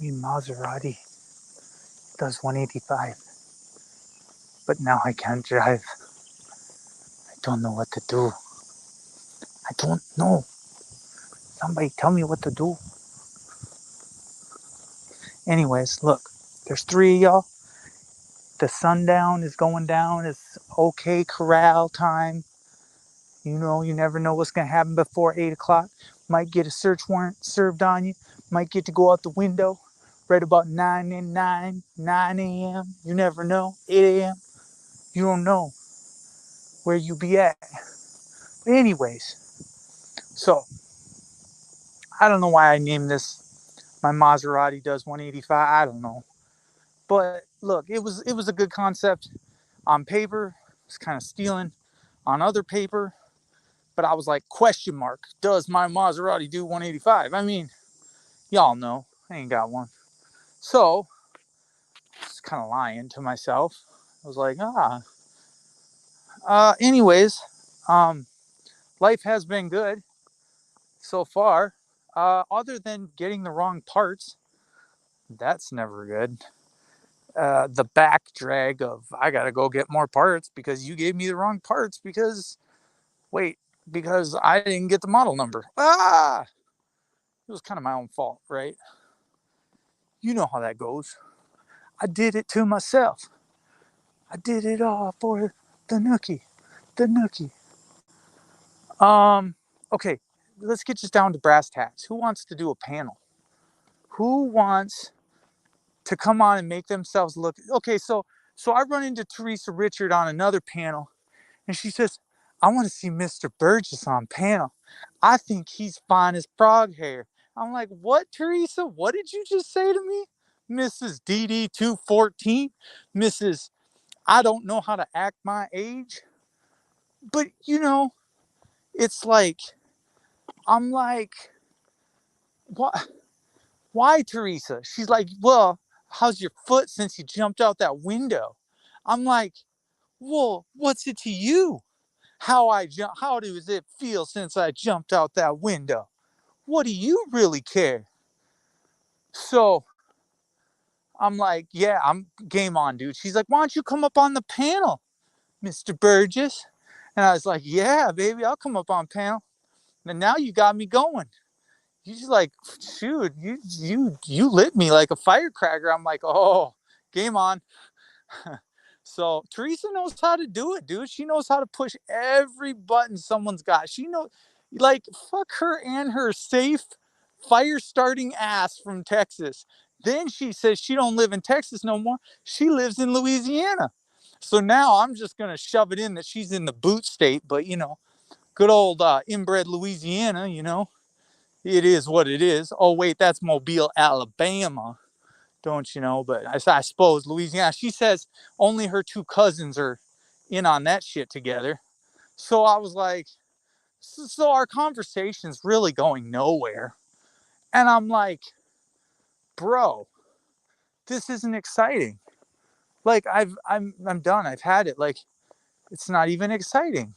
mean, Maserati does 185, but now I can't drive. I don't know what to do. I don't know. Somebody tell me what to do. Anyways, look, there's three of y'all. The sundown is going down. It's okay corral time. You know, you never know what's going to happen before 8 o'clock. Might get a search warrant served on you. Might get to go out the window right about 9 a.m. You never know. 8 a.m. You don't know where you be at. But anyways, so I don't know why I named this my Maserati does 185. I don't know. But look, it was a good concept on paper. It's kind of stealing on other paper. But I was like, question mark, does my Maserati do 185? I mean, y'all know, I ain't got one. So, I was kind of lying to myself. I was like, anyways, um, life has been good so far. Other than getting the wrong parts, that's never good. The back drag of, I gotta go get more parts because you gave me the wrong parts wait, because I didn't get the model number. It was kind of my own fault, right? You know how that goes. I did it to myself. I did it all for the nookie. The nookie. Um, okay, let's get just down to brass tacks. Who wants to do a panel? Who wants to come on and make themselves look okay? So I run into Teresa Richard on another panel, and she says, I want to see Mr. Burgess on panel. I think he's fine as frog hair. I'm like, what, Teresa? What did you just say to me? Mrs. DD214? Mrs. I don't know how to act my age. But, it's like, I'm like, what? Why, Teresa? She's like, well, how's your foot since you jumped out that window? I'm like, well, what's it to you? How does it feel since I jumped out that window? What do you really care? So I'm like, yeah, I'm game on, dude. She's like, why don't you come up on the panel, Mr. Burgess? And I was like, yeah, baby, I'll come up on panel. And now you got me going. You just like, shoot, you lit me like a firecracker. I'm like, oh, game on. So Teresa knows how to do it, dude. She knows how to push every button someone's got. She knows, like, fuck her and her safe fire starting ass from Texas. Then she says she don't live in Texas no more. She lives in Louisiana. So now I'm just gonna shove it in that she's in the boot state, but good old inbred Louisiana. It is what it is. Oh wait, that's Mobile, Alabama. Don't you know? But I suppose Louisiana. She says only her two cousins are in on that shit together. So I was like, so our conversation's really going nowhere. And I'm like, bro, this isn't exciting. Like I'm done. I've had it. Like it's not even exciting.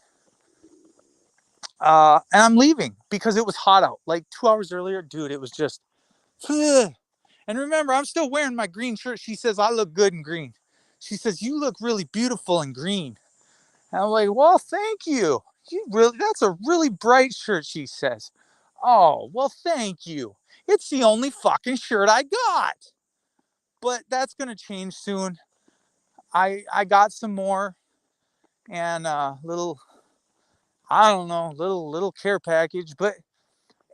And I'm leaving because it was hot out. Like 2 hours earlier, dude, it was just. Ugh. And remember, I'm still wearing my green shirt. She says I look good in green. She says you look really beautiful in green. And I'm like, well, thank you. That's a really bright shirt, she says. Oh, well, thank you. It's the only fucking shirt I got. But that's gonna change soon. I got some more and little I don't know, little care package, but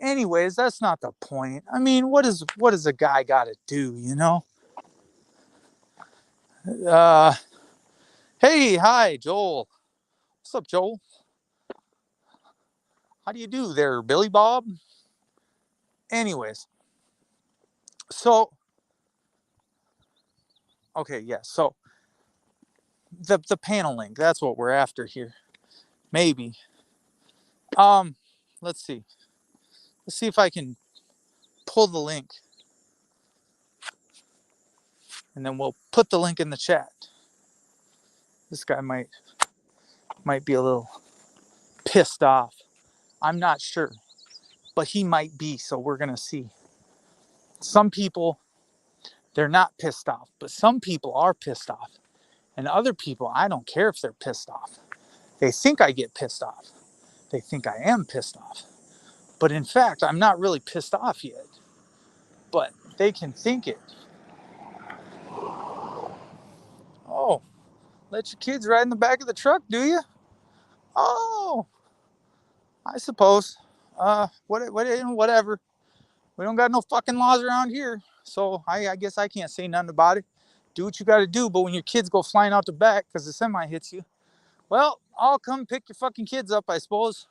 anyways, that's not the point. I mean, what does a guy gotta do? Uh hey, hi, Joel. What's up, Joel? How do you do there, Billy Bob? Anyways, so okay, yeah, so the panel link, that's what we're after here. Maybe. Um, let's see. Let's see if I can pull the link and then we'll put the link in the chat. This guy might be a little pissed off. I'm not sure, but he might be, so we're gonna see. Some people they're not pissed off. But some people are pissed off. And other people, I don't care if they're pissed off. They think I get pissed off. They think I am pissed off. But in fact, I'm not really pissed off yet. But they can think it. Oh, let your kids ride in the back of the truck, do you? Oh, I suppose. Whatever. We don't got no fucking laws around here. So I guess I can't say nothing about it. Do what you got to do. But when your kids go flying out the back because the semi hits you, well, I'll come pick your fucking kids up, I suppose.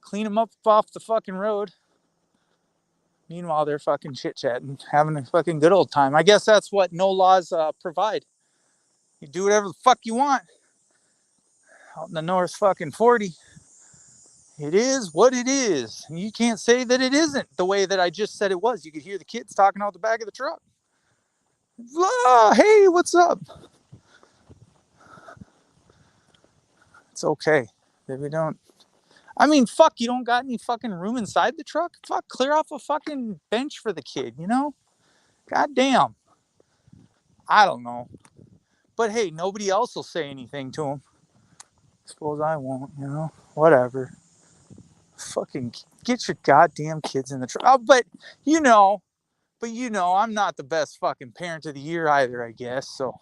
Clean them up off the fucking road. Meanwhile, they're fucking chit-chatting, having a fucking good old time. I guess that's what no laws provide. You do whatever the fuck you want. Out in the North fucking 40, it is what it is. And you can't say that it isn't the way that I just said it was. You could hear the kids talking out the back of the truck. Ah, hey, what's up? It's okay. If we don't... I mean, fuck, you don't got any fucking room inside the truck? Fuck, clear off a fucking bench for the kid, you know? Goddamn. I don't know. But hey, nobody else will say anything to him. Suppose I won't, you know? Whatever. Fucking get your goddamn kids in the truck. Oh, but you know, I'm not the best fucking parent of the year either, I guess. So,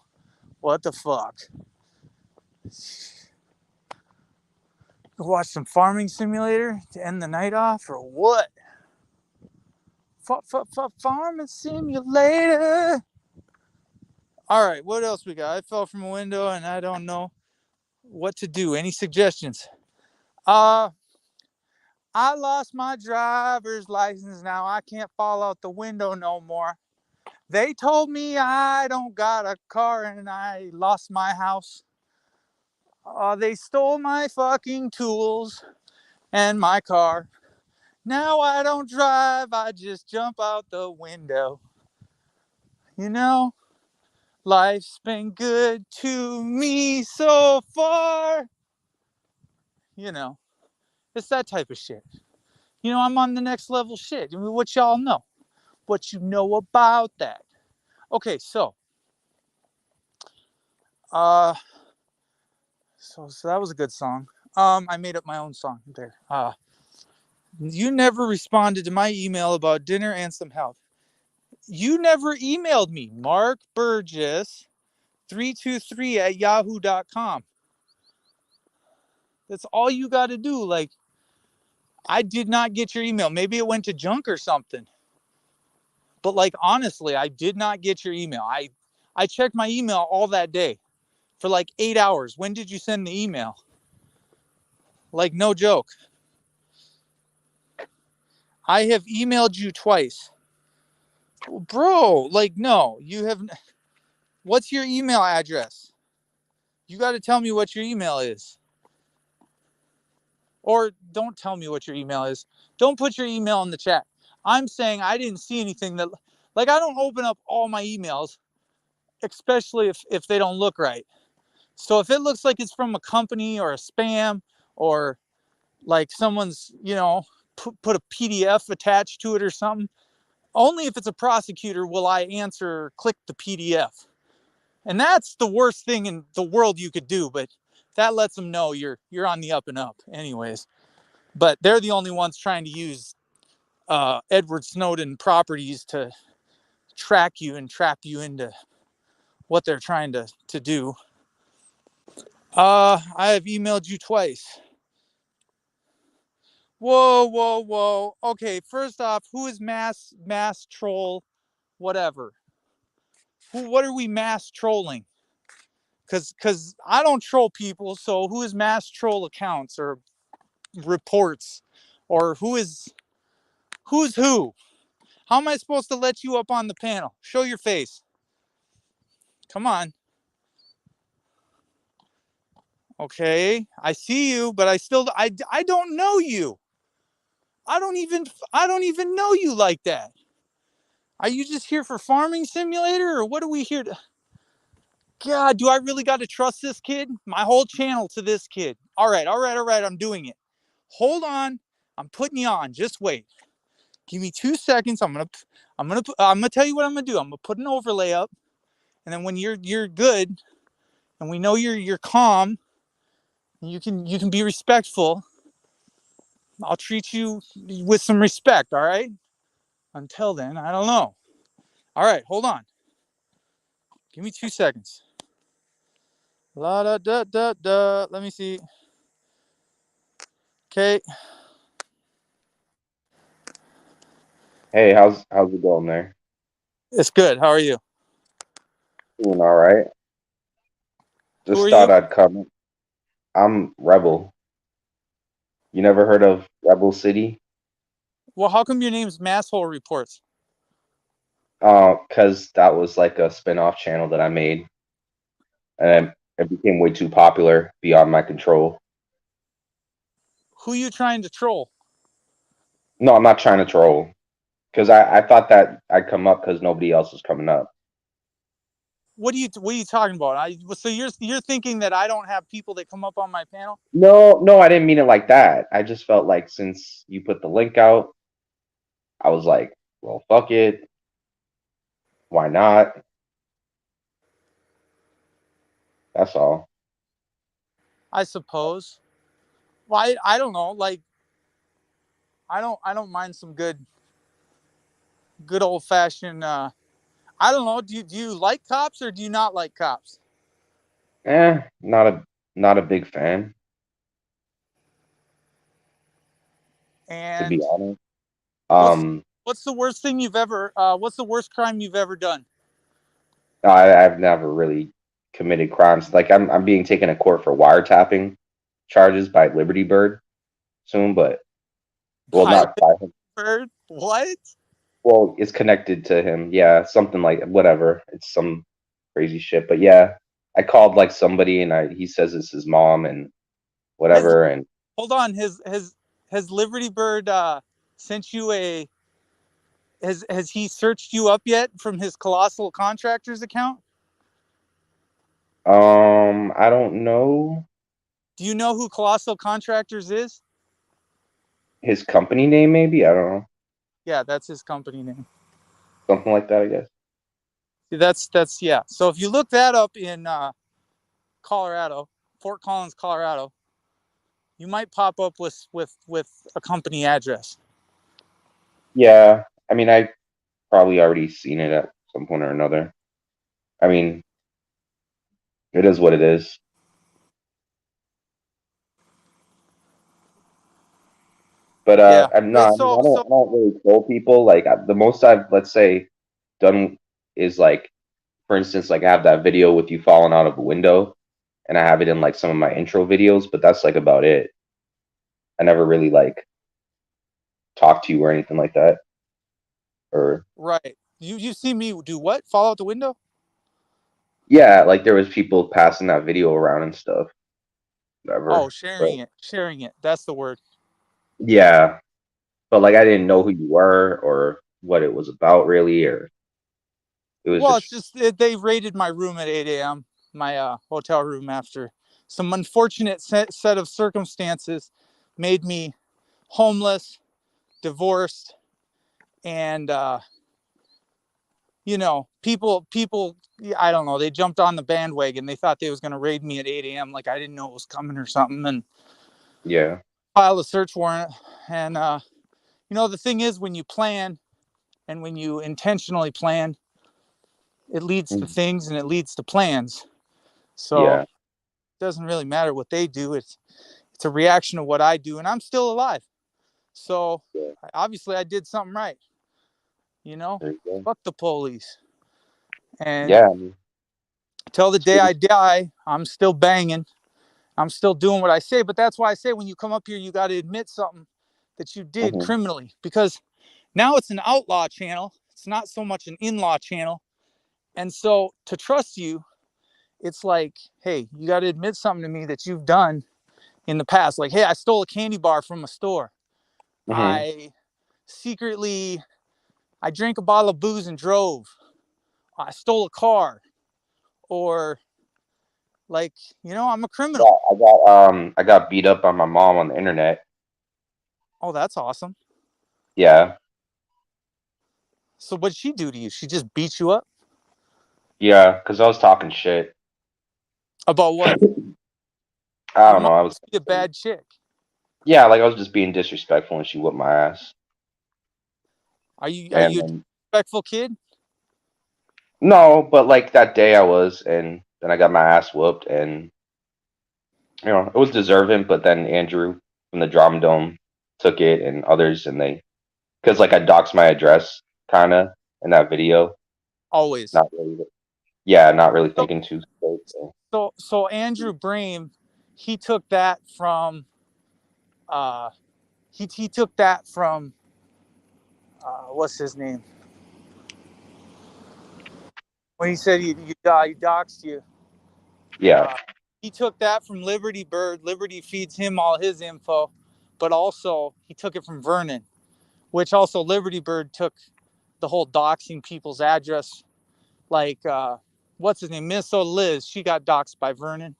what the fuck? Watch some Farming Simulator to end the night off, or what? Farming Simulator. All right, what else we got? I fell from a window and I don't know what to do. Any suggestions? I lost my driver's license. Now I can't fall out the window no more. They told me I don't got a car and I lost my house. They stole my fucking tools and my car. Now I don't drive, I just jump out the window. You know, life's been good to me so far. You know, it's that type of shit. You know, I'm on the next level shit. I mean, what y'all know? What you know about that? Okay, so that was a good song. I made up my own song there. You never responded to my email about dinner and some help. You never emailed me, Mark Burgess 323 at yahoo.com. That's all you got to do. Like, I did not get your email. Maybe it went to junk or something. But like, honestly, I did not get your email. I checked my email all that day for like 8 hours. When did you send the email? Like, no joke. I have emailed you twice. Bro, like, no, you have. What's your email address? You got to tell me what your email is. Or don't tell me what your email is. Don't put your email in the chat. I'm saying I didn't see anything that, like, I don't open up all my emails, especially if they don't look right. So if it looks like it's from a company or a spam, or like someone's, you know, put a PDF attached to it or something, only if it's a prosecutor will I answer, click the PDF. And that's the worst thing in the world you could do, but that lets them know you're on the up and up anyways. But they're the only ones trying to use Edward Snowden properties to track you and trap you into what they're trying to do. I have emailed you twice. Whoa. Okay, first off, who is mass troll whatever? What are we mass trolling? Because I don't troll people, so who is mass troll accounts or reports, or who's who? How am I supposed to let you up on the panel? Show your face. Come on. Okay, I see you, but I don't know you. I don't even know you like that. Are you just here for Farming Simulator, or what are we here to? God, do I really got to trust this kid? My whole channel to this kid. All right, I'm doing it. Hold on, I'm putting you on. Just wait. Give me 2 seconds. I'm gonna tell you what I'm gonna do. I'm gonna put an overlay up, and then when you're good, and we know you're calm, you can be respectful. I'll treat you with some respect. All right. Until then, I don't know. All right, hold on. Give me 2 seconds. La da da da da. Let me see. Okay, Hey, how's it going there? it's good. How are you? Doing all right. Who are Just thought you? I'd come. I'm Rebel. You never heard of Rebel City? Well, how come your name's Masshole Reports? 'Cause that was like a spin-off channel that I made, and it became way too popular beyond my control. Who are you trying to troll? No, I'm not trying to troll. 'Cause I thought that I'd come up because nobody else was coming up. What are you talking about? So you're thinking that I don't have people that come up on my panel? No, no, I didn't mean it like that. I just felt like since you put the link out, I was like, well, fuck it. Why not? That's all. I suppose. Well, I don't know. Like I don't mind some good old fashioned. I don't know. Do you like cops or do you not like cops? Not a big fan, to be And honest. what's Um, what's the worst thing you've ever? What's the worst crime you've ever done? I've never really committed crimes. Like I'm being taken to court for wiretapping charges by Liberty Bird soon, but well, By not by him. Bird? What? Well, it's connected to him. Yeah, something like whatever. It's some crazy shit. But yeah, I called like somebody and he says it's his mom and Has whatever. And hold on. Has Liberty Bird sent you a? Has he searched you up yet from his Colossal Contractors account? I don't know Do you know who Colossal Contractors is? his company name. Maybe I don't know, Yeah, that's his company name. something like that. I guess. That's yeah. So if you look that up in Colorado, Fort Collins, Colorado, you might pop up with a company address. Yeah, I mean, I probably already seen it at some point or another. I mean, it is what it is. But Yeah. I'm not. I mean, So I don't really troll people. Like the most I've, let's say, done is like, for instance, like I have that video with you falling out of a window, and I have it in like some of my intro videos. But that's like about it. I never really like talk to you or anything like that. Or right. You see me do what? Fall out the window? yeah, like there was people passing that video around and stuff. Oh, Whatever. But sharing it. That's the word. yeah, but like I didn't know who you were or what it was about really, or it was Well, it's just just they raided my room at 8 a.m. My hotel room after some unfortunate set of circumstances made me homeless, divorced, and people. I don't know. They jumped on the bandwagon. They thought they was gonna raid me at 8 a.m. Like I didn't know it was coming or something, and yeah. filed a search warrant. And the thing is, when you plan and when you intentionally plan, it leads to Mhm. things and it leads to plans. So Yeah. it doesn't really matter what they do. It's a reaction to what I do, and I'm still alive. So Yeah. obviously, I did something right. You know, There you go. fuck the police. And Yeah, I mean, till the it's day pretty. I die, I'm still banging. I'm still doing what I say. But that's why I say when you come up here, you got to admit something that you did Hmm. criminally, because now it's an outlaw channel. It's not so much an in-law channel. And so to trust you, it's like, hey, you got to admit something to me that you've done in the past. Like, hey, I stole a candy bar from a store. Hmm. I secretly I drank a bottle of booze and drove. I stole a car, or like, I'm a criminal. Yeah, I got beat up by my mom on the internet. Oh, that's awesome. Yeah. So what'd she do to you? She just beat you up? Yeah, because I was talking shit. About what? I You don't know. I was must be a bad chick. yeah, like I was just being disrespectful, and she whipped my ass. Are you And a disrespectful kid? no, but like that day I was, and then I got my ass whooped, and it was deserving. But then Andrew from the Drama Dome took it, and others, and they because like I doxed my address kind of in that video. Always. Not really, yeah, not really So thinking too straight. So. so Andrew Brame, he took that from uh he took that from what's his name? When he said he doxed you. Yeah. Uh, he took that from Liberty Bird. Liberty feeds him all his info, but also he took it from Vernon, which also Liberty Bird took the whole doxing people's address. Like, what's his name? Minnesota Liz, she got doxed by Vernon.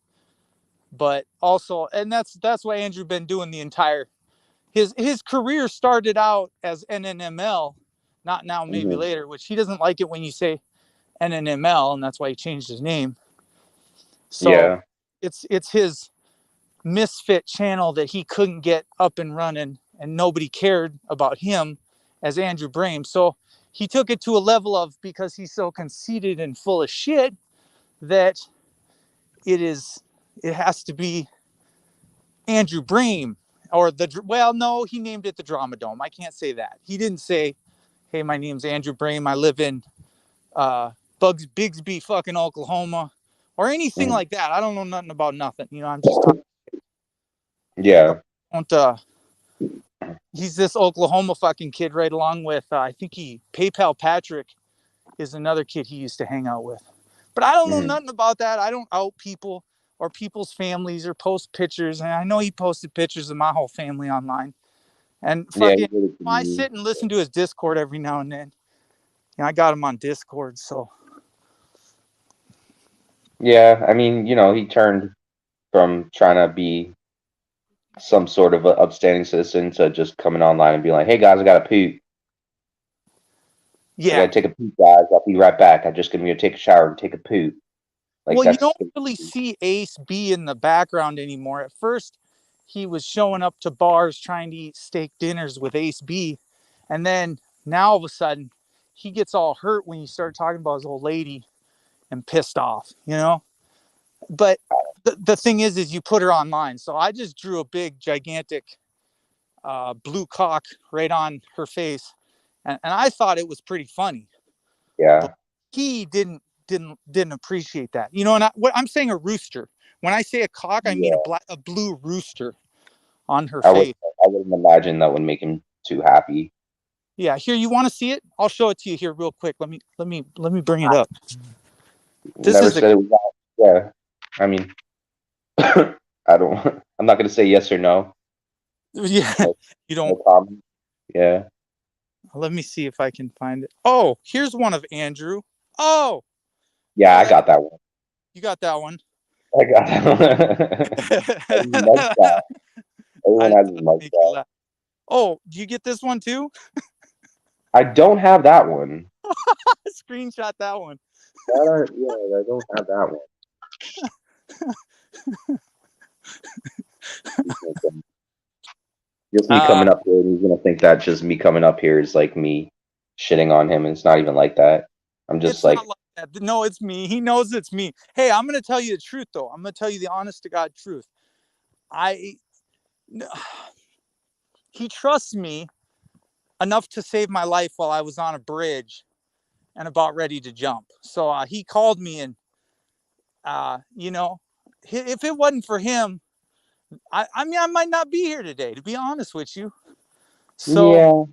But also, and that's what Andrew been doing the entire his career started out as NNML, not now, maybe Hmm. later, which he doesn't like it when you say NNML, and that's why he changed his name. So Yeah. it's his misfit channel that he couldn't get up and running, and nobody cared about him as Andrew Brame. So he took it to a level of, because he's so conceited and full of shit, that it is it has to be Andrew Brame or the well, no, he named it the Drama Dome. I can't say that. He didn't say, "Hey, my name's Andrew Brame. I live in Bugs Bigsby, fucking Oklahoma," or anything Mhm. like that. I don't know nothing about nothing. I'm just talking. Yeah. Don't he's this Oklahoma fucking kid right along with I think he PayPal Patrick is another kid he used to hang out with. But I don't know Hmm. nothing about that. I don't out people or people's families or post pictures. And I know he posted pictures of my whole family online. And Yeah. fucking He did it to I me. sit and listen to his Discord every now and then. I got him on Discord, so Yeah. I mean, he turned from trying to be some sort of a upstanding citizen to just coming online and being like, "Hey guys, I got to poop. I yeah. got to take a poop, guys. I'll be right back. I'm just gonna take a shower and take a poop." Like Well, you that's don't really see Ace B in the background anymore. At first, he was showing up to bars trying to eat steak dinners with Ace B. And then now all of a sudden, he gets all hurt when you start talking about his old lady and pissed off. But the thing is you put her online. So I just drew a big, gigantic blue cock right on her face. And I thought it was pretty funny. But yeah, he didn't appreciate that. And what I'm saying, a rooster. When I say a cock, I mean yeah. a blue rooster on her I would face. I wouldn't imagine that would make him too happy. Yeah, here, you want to see it? I'll show it to you here real quick. Let me bring it up. This Never is a said it was that. Yeah. I mean, I don't. I'm not gonna say yes or no. yeah. No, You no don't. comment. Yeah. Let me see if I can find it. Oh, here's one of Andrew. Oh, Yeah, oh, I that got that one. you got that one. I got that one. Mugshot. I Everyone just has his thought I'd make you mugshot. laugh. Oh, do you get this one too? I don't have that one. Screenshot that one. Yeah, I don't have that one. Just me Uh, coming up here, and he's gonna think that just me coming up here is like me shitting on him, and it's not even like that. I'm just it's not like, like that. No, it's me. He knows it's me. Hey, I'm gonna tell you the truth though. I'm gonna tell you the honest to God truth. I He trusts me enough to save my life while I was on a bridge and about ready to jump. So he called me, and if it wasn't for him, I mean, I might not be here today, to be honest with you. So yeah.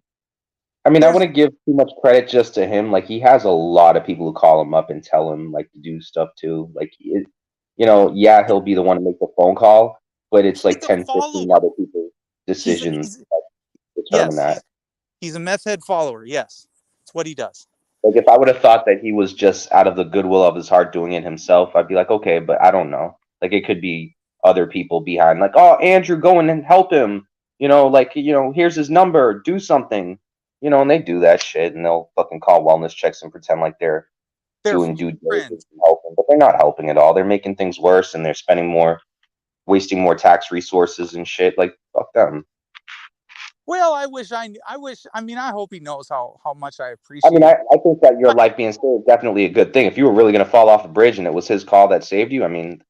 I mean, I there's wouldn't give too much credit just to him. Like, he has a lot of people who call him up and tell him like to do stuff too. Like, yeah, he'll be the one to make the phone call, but it's he's like a 10, 15 follower. other people's He's decisions he's that determine yes, that. he's a meth head follower. Yes, that's what he does. Like, if I would have thought that he was just out of the goodwill of his heart doing it himself, I'd be like, okay, but I don't know. Like, it could be other people behind, like, oh, Andrew, go in and help him. Like, here's his number, do something. And they do that shit, and they'll fucking call wellness checks and pretend like they're They're doing due diligence friends. and helping, but they're not helping at all. They're making things worse, and they're spending more, wasting more tax resources and shit. Like, fuck them. Well, I wish I wish. I mean, I hope he knows how much I I mean, appreciate. I think that your life being saved is definitely a good thing. If you were really going to fall off a bridge and it was his call that saved you, I mean,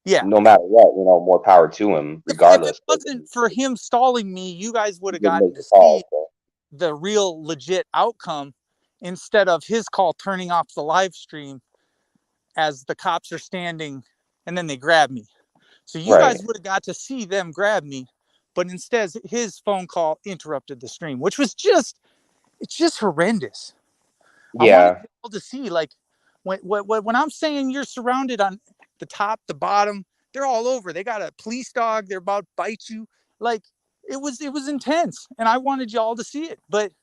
Yeah. no matter what, more power to him, If it regardless. But wasn't for him stalling me, you guys would he have didn't gotten make to the see call. So, the real legit outcome instead of his call turning off the live stream as the cops are standing and then they grab me. So you right. guys would have got to see them grab me, but instead his phone call interrupted the stream, which was it's just horrendous. I wanted Yeah. you all to see like when I'm saying you're surrounded on the top, the bottom, they're all over. They got a police dog. They're about to bite you. Like it was intense, and I wanted y'all to see it. But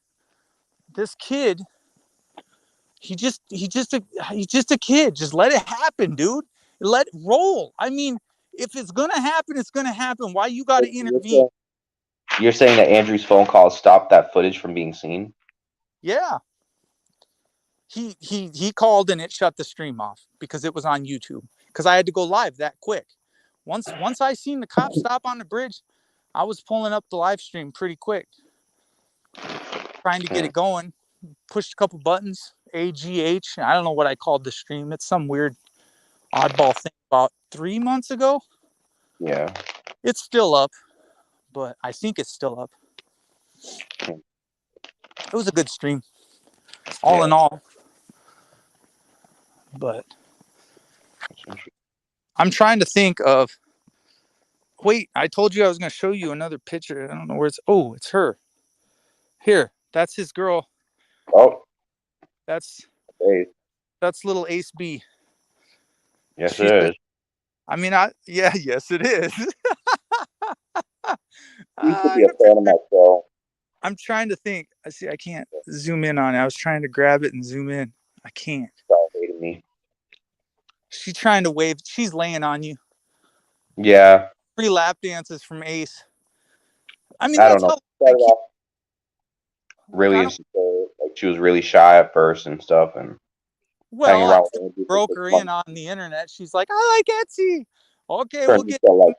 this kid, he's just a kid. Just let it happen, dude. Let it roll. I mean, if it's gonna happen, it's gonna happen. Why you got to You're intervene? saying, you're saying that Andrew's phone call stopped that footage from being seen? Yeah, he called and it shut the stream off because it was on YouTube. Because I had to go live that quick. Once I seen the cop stop on the bridge, I was pulling up the live stream pretty quick, trying to get Hmm. it going. Pushed a couple buttons. AGH. I don't know what I called the stream. It's some weird oddball thing about 3 months ago. Yeah. It's still up, but I think it's still up. Hmm. It was a good stream, all in Yeah. all. But I'm trying to think of. Wait, I told you I was going to show you another picture. I don't know where it's. Oh, it's her. Here, that's his girl. Oh, That's hey. that's little Ace B. Yes, She's. it is. I mean, yeah, yes, it is. He used to I be a fan of my show. I'm trying to think. I see. I can't zoom in on it. I was trying to grab it and zoom in. I can't. So hated me. She's trying to wave. She's laying on you. Yeah. Free lap dances from Ace. I mean, I don't that's know. how I Started keep. off Like really I don't. insecure. Like she was really shy at first and stuff, and hanging Well, around after with Andrew for broke six her in months on the internet, she's like, I like Etsy. Okay, we'll turned get. into like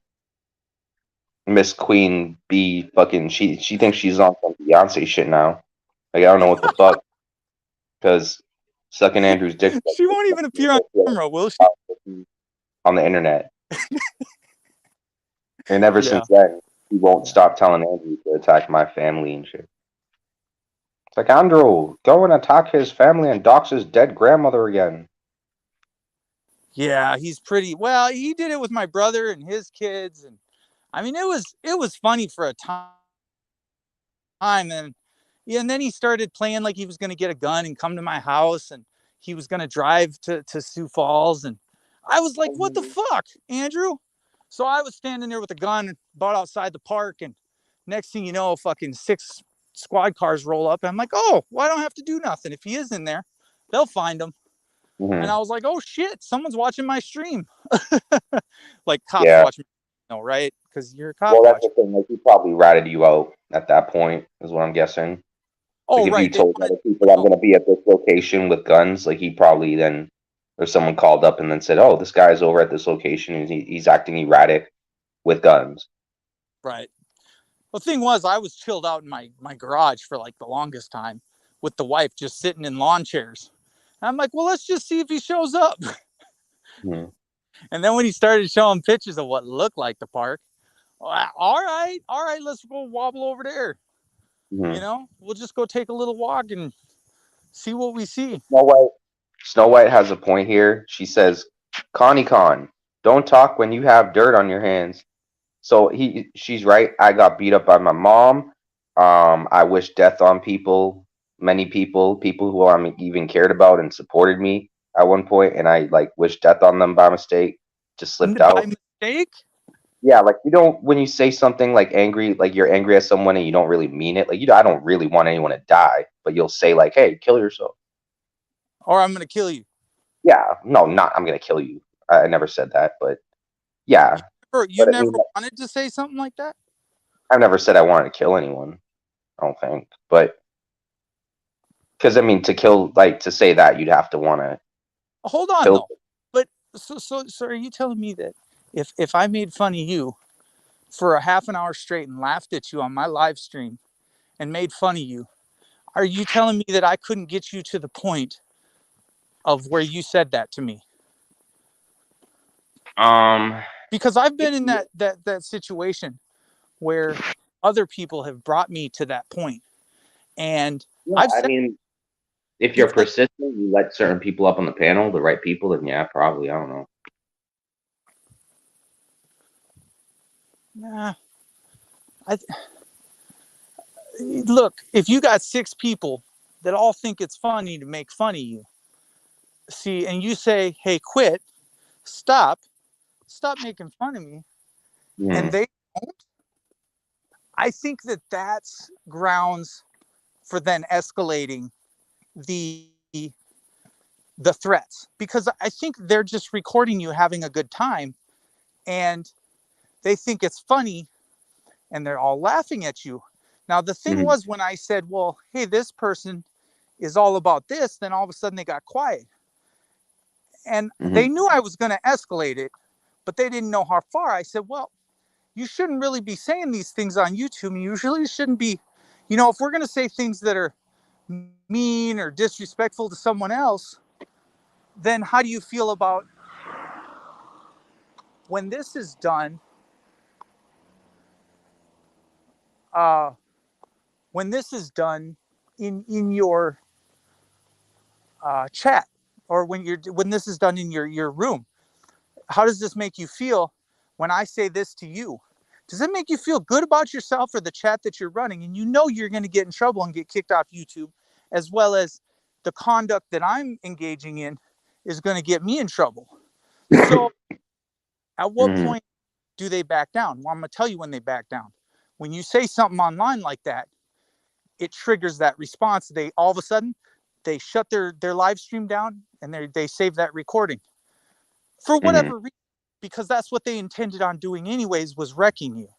Miss Queen Bee. Fucking, she thinks she's on some Beyonce shit now. Like I don't know what the fuck, because sucking Andrew's dick for like She six won't even months appear makes on her feel camera, will she? like on the internet. And ever Yeah. since then, he won't Yeah. stop telling Andrew to attack my family and shit. It's like, Andrew, go and attack his family and dox his dead grandmother again. Yeah, he's pretty. Well, he did it with my brother and his kids, and I mean, it was funny for a time, and yeah, and then he started playing like he was going to get a gun and come to my house, and he was going to drive to Sioux Falls, and I was like, "What the Mhm. fuck, Andrew?" So I was standing there with a gun, about outside the park, and next thing you know, fucking 6 squad cars roll up, and I'm like, "Oh, well, I don't have to do nothing. If he is in there, they'll find him." And Mhm. I was like, "Oh shit, someone's watching my stream." Like cops Yeah. watching, right? Because you're a cop Well, that's the watching. thing. Like, he probably ratted you out at that point, is what I'm guessing. Like, Oh, if you right. They told wanted other to people I'm know. going to be at this location with guns, like, he probably then, or someone called up and then said, "Oh, this guy's over at this location and he's acting erratic with guns." Right. The thing was, I was chilled out in my garage for like the longest time with the wife just sitting in lawn chairs. And I'm like, well, let's just see if he shows up. Mhm. And then when he started showing pictures of what looked like the park, all right, let's go wobble over there. Mhm. We'll just go take a little walk and see what we see. Snow White. Snow White has a point here. She says, "Connie Con, don't talk when you have dirt on your hands." So she's right. I got beat up by my mom. I wish death on people, many people who I even cared about and supported me at one point, and I like wished death on them by mistake. Just slipped By out. mistake? Yeah, like you don't when you say something like angry, like you're angry at someone and you don't really mean it. Like I don't really want anyone to die, but you'll say like, "Hey, kill yourself." Or I'm going to kill you. Yeah, no, not I'm gonna kill you. I never said that, but You yeah, you but I never mean, wanted to say something like that? I've never said I wanted to kill anyone. I don't think, but Because I mean, to kill, like, to say that, you'd have to want to Hold on kill. though. But so are you telling me that if I made fun of you for a half an hour straight and laughed at you on my live stream and made fun of you, are you telling me that I couldn't get you to the point of where you said that to me? Um, Because I've been in that situation where other people have brought me to that point, and yeah, I've I said mean, if you're because persistent, you let certain people up on the panel, the right people, then yeah, probably. I don't know. nah, I look, if you got 6 people that all think it's funny to make fun of you, see, and you say, "Hey, quit, stop, stop making fun of me," and Mm, they don't, I think that that's grounds for then escalating the the threats, because I think they're just recording you having a good time, and they think it's funny, and they're all laughing at you. Now the thing mm, was, when I said, well, hey, this person is all about this, then all of a sudden they got quiet, and mm, they knew I was going to escalate it, but they didn't know how far. I said, well, you shouldn't really be saying these things on YouTube. You usually shouldn't be, if we're going to say things that are mean or disrespectful to someone else, then how do you feel about when this is done? Uh, when this is done in your chat, or when this is done in your room, how does this make you feel when I say this to you? Does it make you feel good about yourself or the chat that you're running? And you know you're going to get in trouble and get kicked off YouTube, as well as the conduct that I'm engaging in is going to get me in trouble. So at what mm, point do they back down? Well, I'm going to tell you when they back down. When you say something online like that, it triggers that response. They all of a sudden they shut their live stream down, and they save that recording for mm, whatever reason, because that's what they intended on doing anyways, was wrecking you.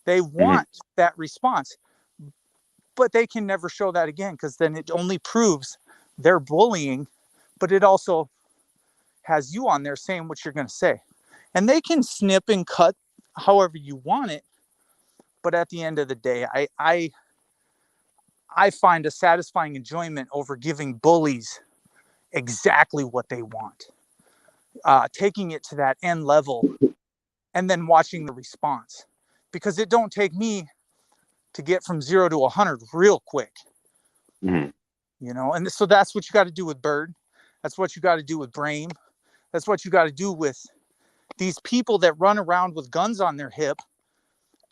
They mm, want that response, but they can never show that again, because then it only proves they're bullying, but it also has you on there saying what you're going to say. And they can snip and cut however you want it, but at the end of the day, I find a satisfying enjoyment over giving bullies exactly what they want, taking it to that end level, and then watching the response, because it don't take me to get from 0 to 100 real quick, mm, and so that's what you got to do with Bird. That's what you got to do with Brame. That's what you got to do with these people that run around with guns on their hip,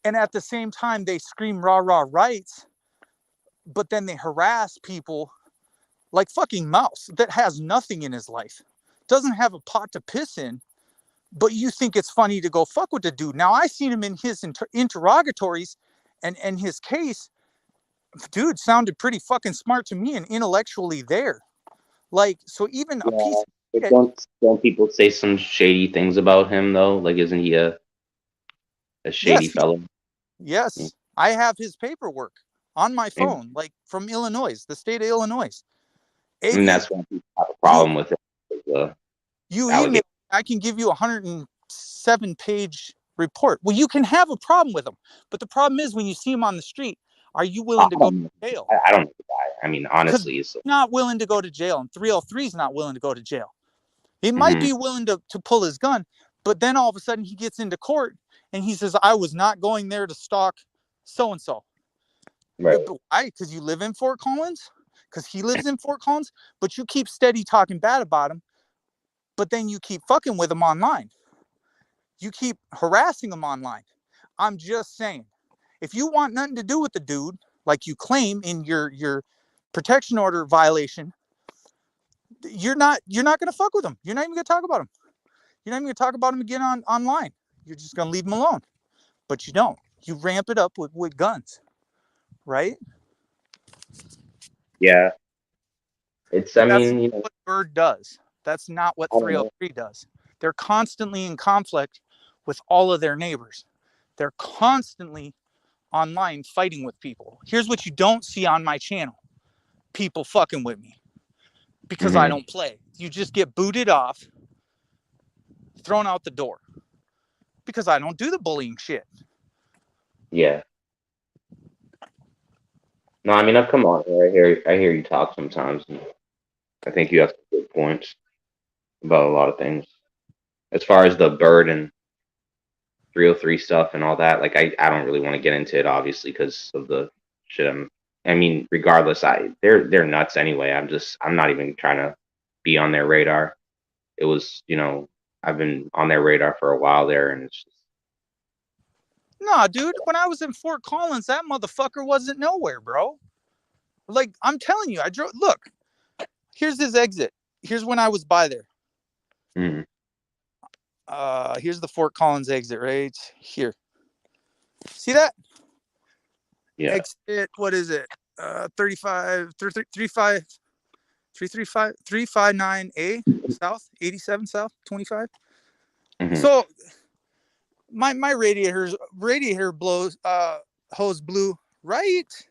and at the same time they scream rah rah rights, but then they harass people like fucking Mouse that has nothing in his life, doesn't have a pot to piss in, but you think it's funny to go fuck with the dude. Now I seen him in his interrogatories, and his case, dude sounded pretty fucking smart to me and intellectually there. Like, so even a piece yeah, of but shit. don't people say some shady things about him though? Like, isn't he a shady Yes, fellow? Mm, yes, I have his paperwork on my yeah. phone, like from Illinois, the state of Illinois. I mean, AV, that's why people have a you problem with it. The you email, allegation. I can give you a 107-page report. Well, you can have a problem with them, but the problem is when you see them on the street, are you willing to I go don't know. to jail? I don't know the guy. I mean, Because honestly, it's. not willing to go to jail, and 303 is not willing to go to jail. He might Mm-hmm, be willing to pull his gun, but then all of a sudden he gets into court and he says, I was not going there to stalk so and so. right. Why? Because you live in Fort Collins? Because he lives in Fort Collins, but you keep steady talking bad about him, but then you keep fucking with him online. You keep harassing him online. I'm just saying, if you want nothing to do with the dude, like you claim in your protection order violation, you're not gonna fuck with him. You're not even gonna talk about him. You're not even gonna talk about him again online. You're just gonna leave him alone. But you don't. You ramp it up with guns, right? Yeah, it's. But I that's mean, not what Bird does. That's not what I don't know. 303 does. They're constantly in conflict with all of their neighbors. They're constantly online fighting with people. Here's what you don't see on my channel. people fucking with me because I Hmm. don't play. You just get booted off, thrown out the door because I don't do the bullying shit. Yeah. No, I mean I've come on here. I hear you talk sometimes, and I think you have some good points about a lot of things. As far as the bird and 303 stuff and all that, like I don't really want to get into it, obviously, because of the shit. I mean, regardless, they're nuts anyway. I'm not even trying to be on their radar. It was, I've been on their radar for a while there, and it's just Nah, dude, when I was in Fort Collins, that motherfucker wasn't nowhere, bro. Like, I'm telling you, I drove. Look, here's his exit. Here's when I was by there. mm, Here's the Fort Collins exit right here. See that? yeah. Exit, what is it? 35, 35, 335, 359A South, 87 South, 25. Hmm. So my radiator blows hose blew right.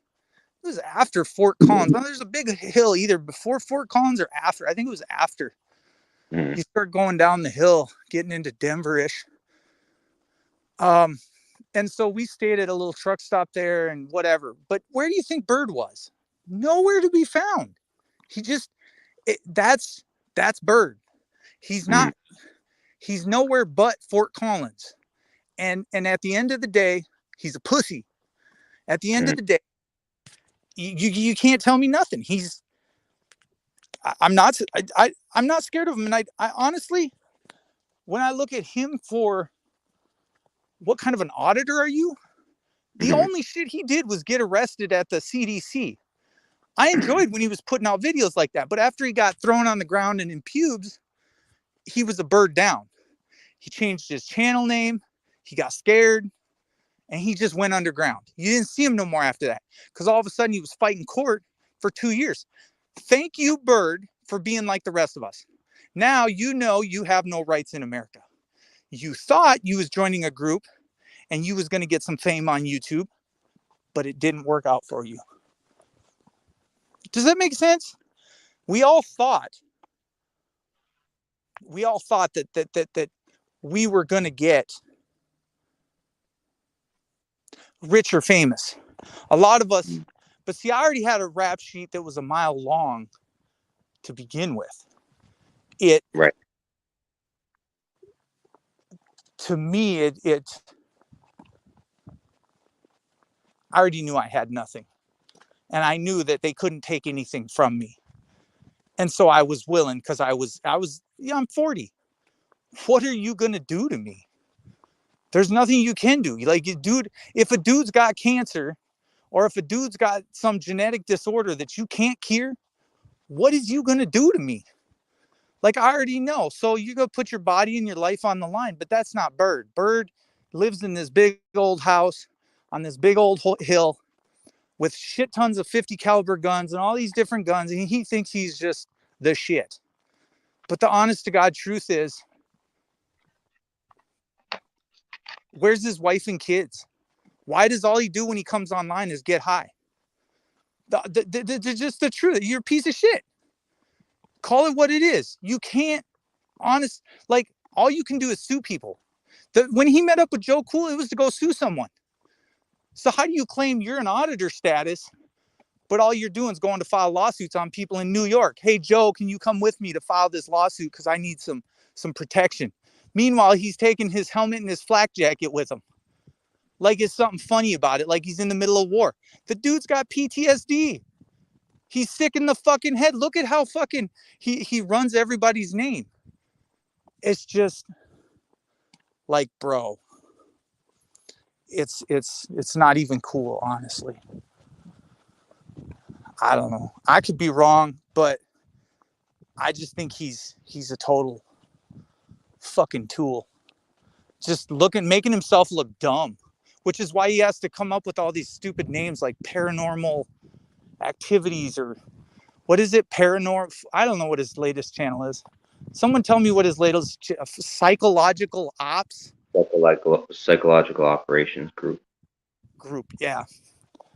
It was after Fort Collins. Now there's a big hill either before Fort Collins or after. I think it was after. Hmm. You start going down the hill, getting into Denver-ish. Um, and so we stayed at a little truck stop there and whatever. But where do you think Bird was? Nowhere to be found. He just that's Bird. He's Hmm. not. He's nowhere but Fort Collins. And at the end of the day, he's a pussy. At the end Hmm. of the day, you can't tell me nothing. I'm not I'm not scared of him. And I honestly, when I look at him for what kind of an auditor are you? The Hmm. only shit he did was get arrested at the CDC. I enjoyed when he was putting out videos like that, but after he got thrown on the ground and in pubes, he was a bird down. He changed his channel name. He got scared and he just went underground. You didn't see him no more after that because all of a sudden he was fighting court for 2 years. Thank you, Bird, for being like the rest of us. Now you know you have no rights in America. You thought you was joining a group and you was going to get some fame on YouTube, but it didn't work out for you. Does that make sense? We all thought that we were going to get rich or famous. A lot of us, but see, I already had a rap sheet that was a mile long to begin with. It Right. to me, it I already knew I had nothing, and I knew that they couldn't take anything from me, and so I was willing because I was yeah, I'm 40. What are you gonna do to me? There's nothing you can do. Like, dude, if a dude's got cancer or if a dude's got some genetic disorder that you can't cure, what is you gonna do to me? Like, I already know. So you go put your body and your life on the line, but that's not Bird. Bird lives in this big old house on this big old hill with shit tons of 50 caliber guns and all these different guns, and he thinks he's just the shit. But the honest to God truth is, where's his wife and kids? Why does all he do when he comes online is get high? Just the truth. You're a piece of shit. Call it what it is. You can't honest like all you can do is sue people. When he met up with Joe Cool, it was to go sue someone. So how do you claim you're an auditor status, but all you're doing is going to file lawsuits on people in New York? Hey Joe, can you come with me to file this lawsuit because I need some protection? Meanwhile, he's taking his helmet and his flak jacket with him. Like it's something funny about it, like he's in the middle of war. The dude's got PTSD. He's sick in the fucking head. Look at how fucking he runs everybody's name. It's just like, bro, it's not even cool, honestly. I don't know. I could be wrong, but I just think he's a total fucking tool. Just making himself look dumb, which is why he has to come up with all these stupid names like paranormal activities or what is it? Paranormal. I don't know what his latest channel is. Someone tell me what his latest psychological ops Psychological operations group, group. Yeah.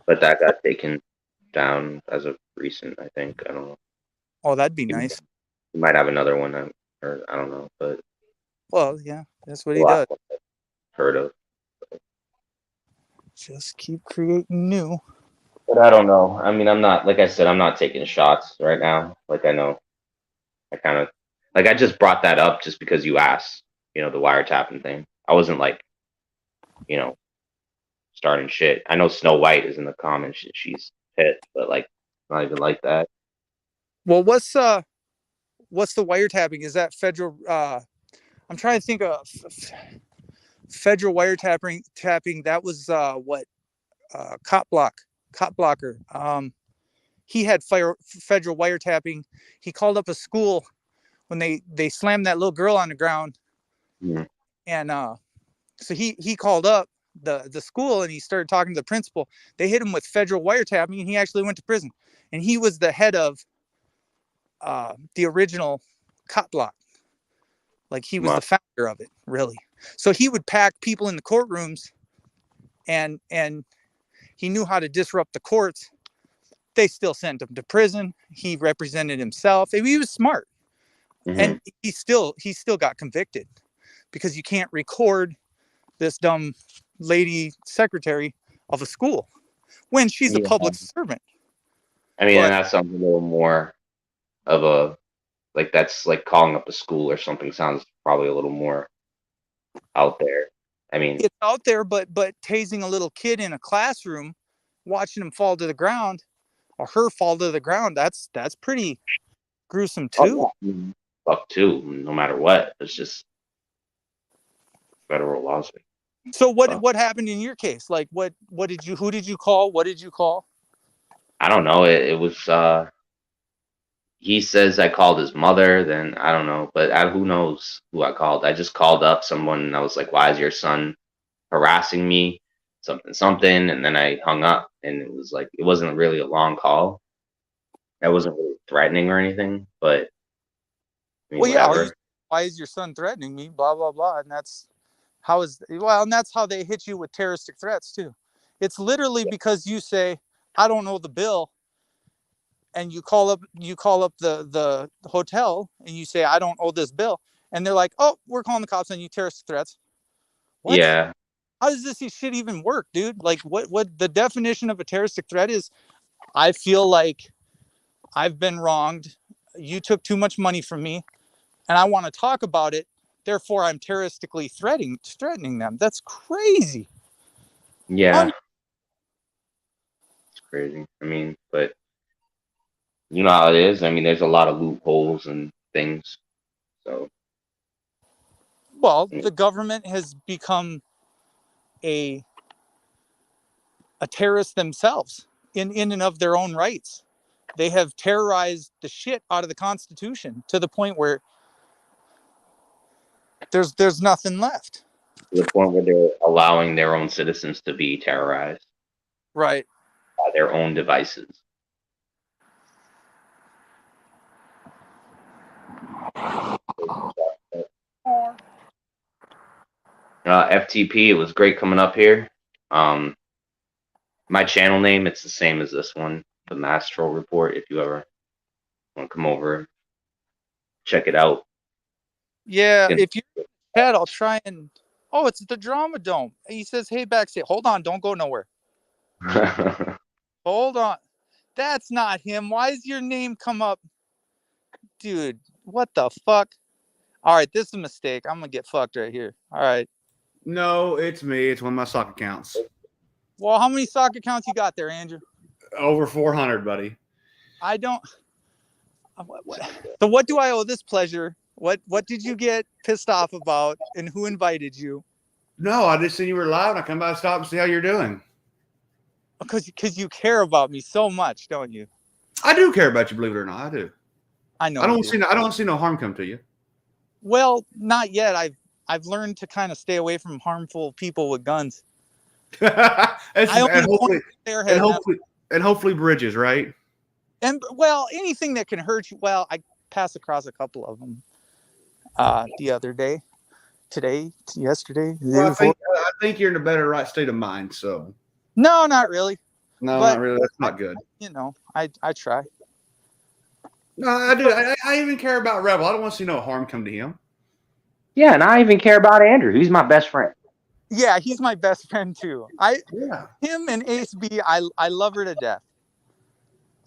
but that got taken. down as of recent. I think I don't know. Oh, that'd be He nice. might have another one, or I don't know, but Well, yeah, that's what the he last does. one I've heard of. Just keep creating new. But I don't know. I mean, I'm not, like I said, I'm not taking shots right now. Like I know, I kind of like I just brought that up just because you asked. The wiretapping thing. I wasn't like you know starting shit. I know Snow White is in the comments. She's pissed, but like not even like that. Well, what's the wiretapping? Is that federal? I'm trying to think of federal wiretapping. Tapping. That was what cop blocker. He had federal wiretapping. He called up a school when they slammed that little girl on the ground, Mhm. and so he called up the school and he started talking to the principal. They hit him with federal wiretapping, and he actually went to prison. And he was the head of the original cop block. Like he was Well, the founder of it, really. So he would pack people in the courtrooms, and he knew how to disrupt the courts. They still sent him to prison. He represented himself. He was smart, mhm. and he still got convicted because you can't record this dumb lady secretary of a school when she's a Yeah. public servant. I mean, and But that sounds a little more of a like that's like calling up a school or something. Sounds probably a little more out there. I mean, it's out there. But tasing a little kid in a classroom, watching him fall to the ground or her fall to the ground, that's pretty gruesome oh too. yeah, fuck too. No matter what, it's just federal laws. So what Fuck. what happened in your case? Like what did you who did you call? What did you call? I don't know. It was. He says I called his mother. Then I don't know, but who knows who I called? I just called up someone. And I was like, "Why is your son harassing me?" Something something, and then I hung up. And it was like it wasn't really a long call. I wasn't really threatening or anything, but I mean, Well, yeah, whatever. why is your son threatening me? Blah blah blah. And that's how they hit you with terroristic threats too. It's literally because you say, I don't know the bill, and you call up the hotel and you say, I don't owe this bill, and they're like, oh, we're calling the cops on you, terrorist threats. What? Yeah, How does this shit even work, dude? Like what the definition of a terroristic threat is? I feel like I've been wronged. You took too much money from me, and I want to talk about it. Therefore, I'm terroristically threatening them. That's crazy. yeah, it's crazy. I mean, but you know how it is. I mean, there's a lot of loopholes and things. So Well, yeah, the government has become a a terrorist themselves in and of their own rights. They have terrorized the shit out of the Constitution to the point where there's nothing left. to the point where they're allowing their own citizens to be terrorized Right. by their own devices. FTP, it was great coming up here. Um, my channel name, it's the same as this one, the Mastro Report. If you ever want to come over, check it out. Yeah. You If you're in the chat, I'll try and. Oh, it's the Drama Dome. He says, "Hey, backstage. Hold on. Don't go nowhere. can- Hold on. That's not him. Why does your name come up, dude? What the fuck? All right, this is a mistake. I'm gonna get fucked right here. All right. No, it's me. It's one of my sock accounts. Well, how many sock accounts you got there, Andrew? Over 400, buddy. I don't. So what do I owe this pleasure? What did you get pissed off about, and who invited you? No, I just seen you were live, and I come by to stop and see how you're doing. Because you care about me so much, don't you? I do care about you, believe it or not. I do. I know you do. I don't see no harm come to you. Well, not yet. I've learned to kind of stay away from harmful people with guns. I only point their head. And hopefully bridges, right? And well, anything that can hurt you. Well, I passed across a couple of them the other day, today, yesterday, the day Well, before. I think you're in a better right state of mind. So No, not really. No, but not really. That's not good. you know, I try. No, I do. I even care about Rebel. I don't want to see no harm come to him. Yeah, and I even care about Andrew. He's my best friend. Yeah, he's my best friend too. Yeah. Him and Ace B, I love her to death.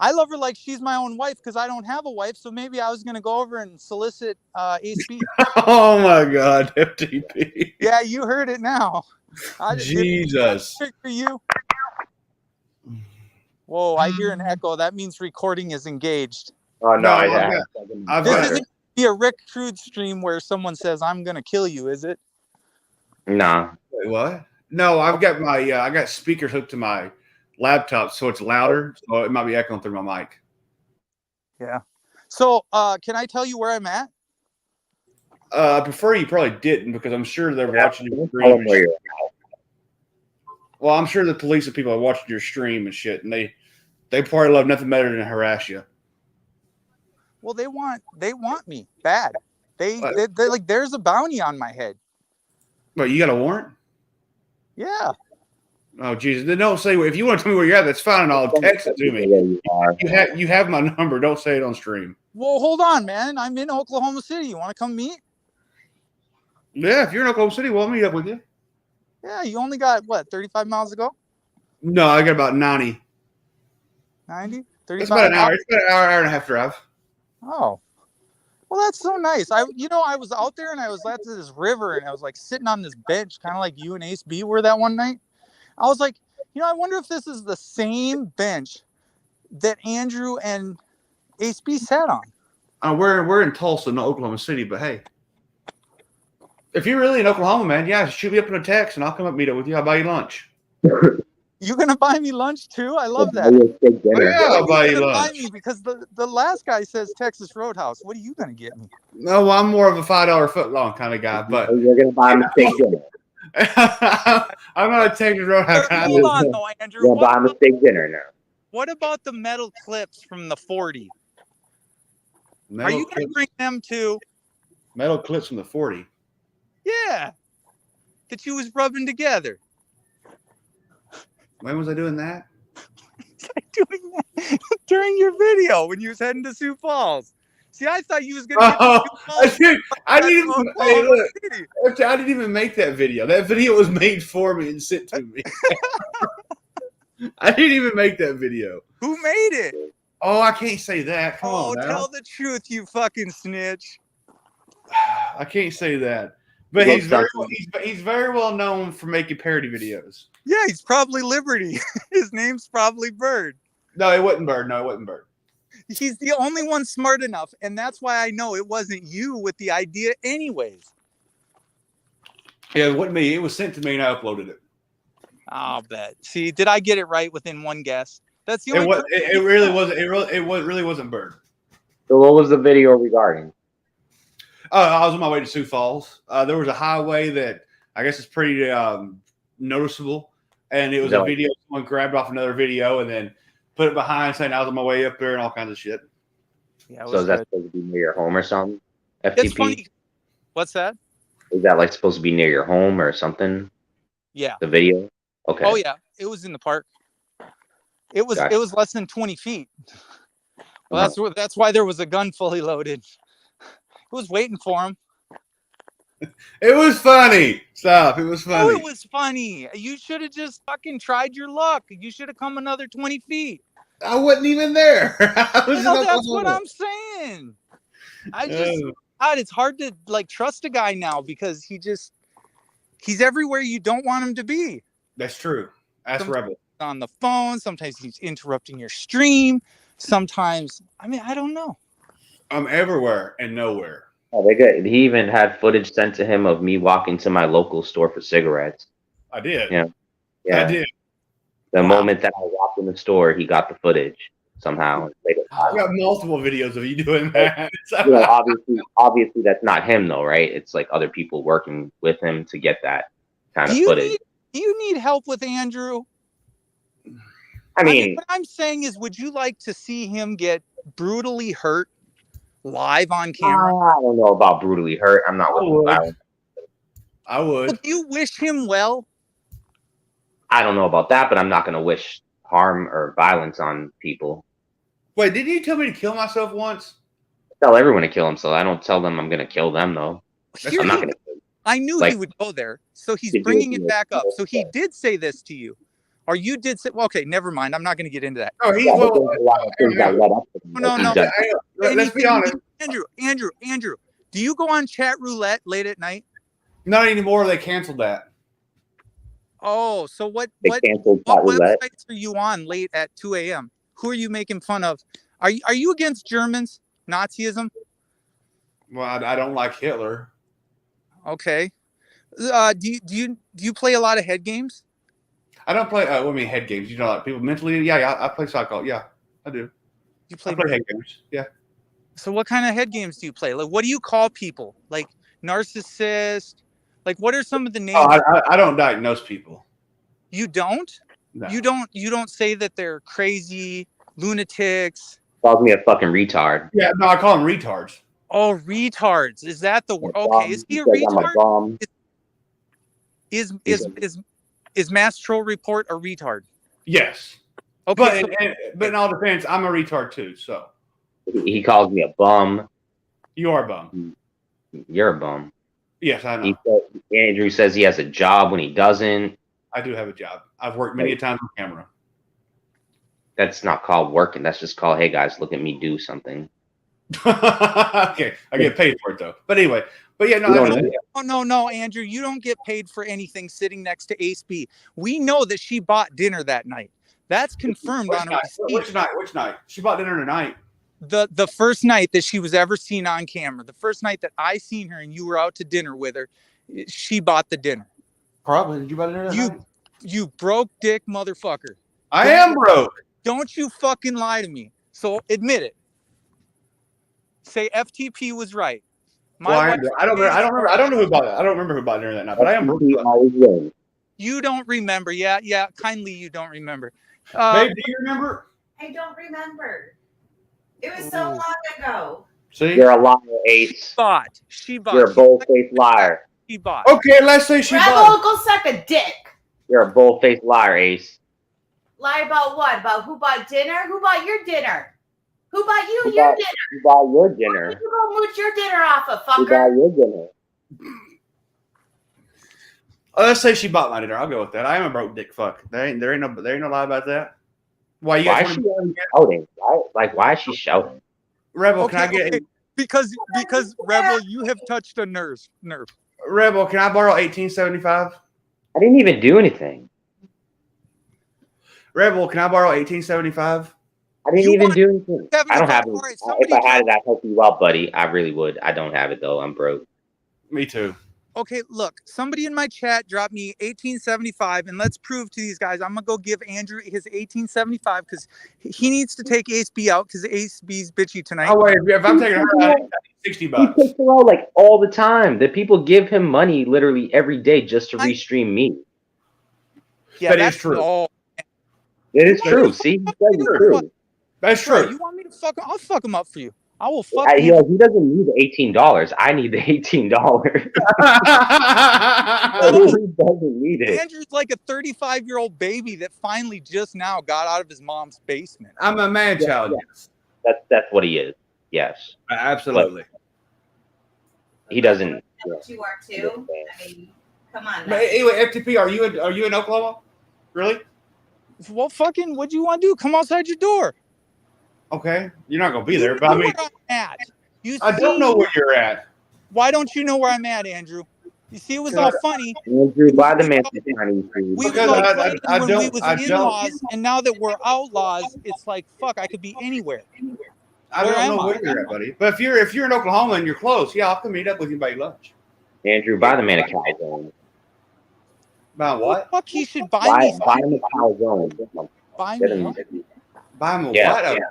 I love her like she's my own wife because I don't have a wife. So maybe I was gonna go over and solicit Ace B. Oh my God, FTP. Yeah, you heard it now. Jesus. For you. Whoa, I hear an echo. That means recording is engaged. Oh no, No, I've This got isn't be a Rick Crude stream where someone says I'm gonna kill you, is it? Nah. Wait, what? No, I've got my I got speakers hooked to my laptop, so it's louder. So it might be echoing through my mic. Yeah. So can I tell you where I'm at? I prefer you probably didn't because I'm sure they're watching your Tell him stream. where you're Well, I'm sure the police and people are watching your stream and shit, and they probably love nothing better than to harass you. Well, they want me bad. They like there's a bounty on my head. But you got a warrant? Yeah. Oh Jesus! Then don't say if you want to tell me where you're at. That's fine, and I'll text it to me. You have my number. Don't say it on stream. Well, hold on, man. I'm in Oklahoma City. You want to come meet? Yeah, if you're in Oklahoma City, we'll meet up with you. Yeah, you only got what 35 miles to go? No, I got about 90. 90? It's about an hour. It's about an hour and a half drive. Oh. Well, that's so nice. I was out there and I was at this river and I was like sitting on this bench, kind of like you and Ace B were that one night. I was like, I wonder if this is the same bench that Andrew and Ace B sat on. We're in Tulsa, not Oklahoma City, but hey. If you're really in Oklahoma, man, yeah, shoot me up in a text and I'll come up meet up with you. I'll buy you lunch. You gonna buy me lunch too? I love that. Oh, yeah, I'll buy you lunch. Buy me because the last guy says Texas Roadhouse. What are you gonna get me? No, well, I'm more of a $5 footlong kind of guy, but You're gonna buy him a steak dinner. I'm not taking the Roadhouse. Hold on, though, Andrew. You're gonna buy him a steak dinner now. What about the metal clips from the 40? Metal Are you gonna bring them too? Metal clips from the 40. Yeah, that you was rubbing together. When was I doing that? Doing that during your video when you was heading to Sioux Falls. See, I thought you was gonna get to Sioux Falls. I didn't even make that video. That video was made for me and sent to me. I didn't even make that video. Who made it? Oh, I can't say that. Come on, now. Tell the truth, you fucking snitch. I can't say that. But he's very well known for making parody videos. Yeah, he's probably Liberty. His name's probably Bird. No, it wasn't Bird. He's the only one smart enough, and that's why I know it wasn't you with the idea anyways. Yeah, it wasn't me. It was sent to me and I uploaded it. I'll bet. See, did I get it right within one guess? That's the only it really wasn't. It really wasn't Bird. So what was the video regarding? I was on my way to Sioux Falls. There was a highway that I guess is pretty noticeable, and it was a video someone grabbed off another video and then put it behind, saying I was on my way up there and all kinds of shit. Yeah, so is that supposed to be near your home or something? FTP? It's funny. What's that? Is that like supposed to be near your home or something? Yeah. The video? Okay. Oh yeah, it was in the park. It was less than 20 feet. Well, that's why there was a gun fully loaded. It was waiting for him. It was funny. Stop. It was funny. Oh, it was funny. You should have just fucking tried your luck. You should have come another 20 feet. I wasn't even there. That's what I'm saying. God, it's hard to like trust a guy now because he's everywhere you don't want him to be. That's true. That's Rebel. On the phone. Sometimes he's interrupting your stream. Sometimes, I don't know. I'm everywhere and nowhere. Oh, he even had footage sent to him of me walking to my local store for cigarettes. I did. Yeah. I did. The moment that I walked in the store, he got the footage somehow. I got multiple videos of you doing that. Obviously, that's not him though, right? It's like other people working with him to get that kind of footage. Do you need help with Andrew? I mean, what I'm saying is, would you like to see him get brutally hurt live on camera? I don't know about brutally hurt. I'm not looking violent. I would. Do you wish him well? I don't know about that, but I'm not going to wish harm or violence on people. Wait, didn't you tell me to kill myself once? I tell everyone to kill themselves. I don't tell them I'm gonna kill them though. I'm not gonna. I knew Like- he would go there, so he's bringing it back up. So he did say this to you, or you did say. Well, okay, never mind. I'm not going to get into that. Oh, he's Yeah, well. but there's a lot of things that led up to him. No, no. He's done. Let's be honest. Andrew, do you go on chat roulette late at night? Not anymore. They canceled that. Oh, so what canceled chat roulette. websites are you on late at 2 a.m.? Who are you making fun of? Are you against Germans? Nazism? Well, I don't like Hitler. Okay. Do you play a lot of head games? I don't play. I mean, head games. You know, like people mentally. Yeah. I play soccer. Yeah, I do. You play I play head games. Yeah. So what kind of head games do you play? Like, what do you call people? Like narcissist? Like, what are some of the names? Oh, I don't diagnose people. You don't? No. You don't say that they're crazy lunatics. Calls me a fucking retard. Yeah, no, I call them retards. Oh, retards. Is that the word? Okay, is he a retard? Is Mass Troll Report a retard? Yes. Okay, But in all defense, I'm a retard too. So He calls me a bum. you are a bum. You're a bum. Yes, I know. Andrew says he has a job when he doesn't. I do have a job. I've worked many times on camera. That's not called working. That's just called, hey guys, look at me do something. Okay, I get paid for it though. But anyway, yeah, no, Andrew, you don't get paid for anything sitting next to Ace B. We know that she bought dinner that night. That's confirmed on her receipt. Which night? She bought dinner tonight. The first night that she was ever seen on camera, the first night that I seen her and you were out to dinner with her, she bought the dinner. Probably. Did you buy dinner tonight? You broke dick motherfucker. I am broke. Don't you fucking lie to me. So admit it. Say FTP was right. I don't know who bought it. I don't remember who bought dinner that night, but I am broke. You don't remember. Yeah. Kindly, you don't remember. Babe, do you remember? I don't remember. It was so long ago. See? You're a liar, Ace. She bought. You're a bull-faced liar. She bought. Okay, let's say she bought. Go suck a dick. You're a bull-faced liar, Ace. Lie about what? About who bought dinner? Who bought your dinner? Who bought your dinner? Who bought your dinner? Who go mooch your dinner off of, fucker? Who bought your dinner? Oh, let's say she bought my dinner. I'll go with that. I am a broke dick fuck. There ain't no lie about that. Why is she shouting? Why is she shouting? Rebel, can I get because Rebel, you have touched a nerve. Rebel, can I borrow 1875? I didn't even do anything. Rebel, can I borrow 1875? I didn't even do anything. I don't have it. If I had it, I'd help you out, buddy. I really would. I don't have it though. I'm broke. Me too. Okay, look, somebody in my chat dropped me 1875, and let's prove to these guys. I'm gonna go give Andrew his 1875 because he needs to take Ace B out because Ace B's bitchy tonight. Oh wait, if I'm taking her out, $60. He takes her out like all the time. The people give him money literally every day just to restream me. Yeah, that's true. It is true. See, it's true. That's true. You want me to fuck him? I'll fuck him up for you. I will fuck him. He doesn't need the $18. I need the $18. He doesn't need it. Andrew's like a 35-year-old baby that finally just now got out of his mom's basement. I'm a man child. Yes. That's what he is. Yes. Absolutely. But he doesn't. You are too. I mean, come on. But anyway, FTP, are you in Oklahoma? Really? Well, fucking, what do you want to do? Come outside your door. Okay, you're not gonna be there, but I mean, I don't know where you're at. Why don't you know where I'm at, Andrew? You see, it was all funny. Andrew, buy the man we was in-laws, and now that we're outlaws, it's like fuck. I could be anywhere. I don't know where you're at, buddy. But if you're in Oklahoma and you're close, yeah, I'll come meet up with you by lunch. Andrew, buy the man a calzone. Buy what? Fuck, he should buy me. Buy him a calzone. Buy me. Buy him what?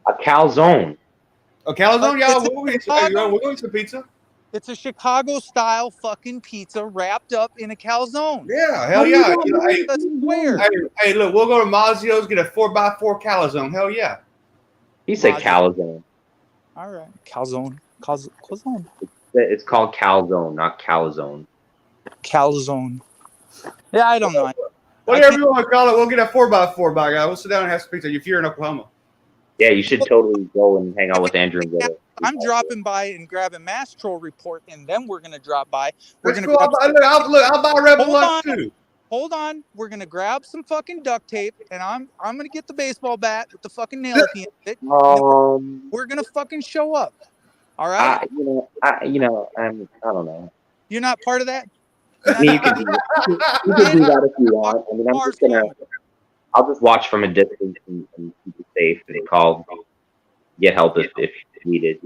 A calzone. A calzone, y'all. We're going to pizza. It's a Chicago-style fucking pizza wrapped up in a calzone. Yeah, hell yeah. Hey, look, we'll go to Mazio's, get a 4x4 calzone. Hell yeah. He said calzone. All right, calzone. Calzone. It's called calzone, not calzone. Calzone. Yeah, I don't know. Whatever you want to call it, we'll get a 4x4 by guy. We'll sit down and have some pizza if you're in Oklahoma. Yeah, you should totally go and hang out with Andrew and get it. I'm dropping by and grabbing Mass Troll Report, and then we're gonna drop by. That's cool. I'll buy Rebel lunch too. Hold on, we're gonna grab some fucking duct tape, and I'm gonna get the baseball bat with the fucking nail at the end of it. We're gonna fucking show up. All right. I don't know. You're not part of that. I mean, you can do that if you want. I mean, I'll just watch from a distance and keep it safe and get help if needed.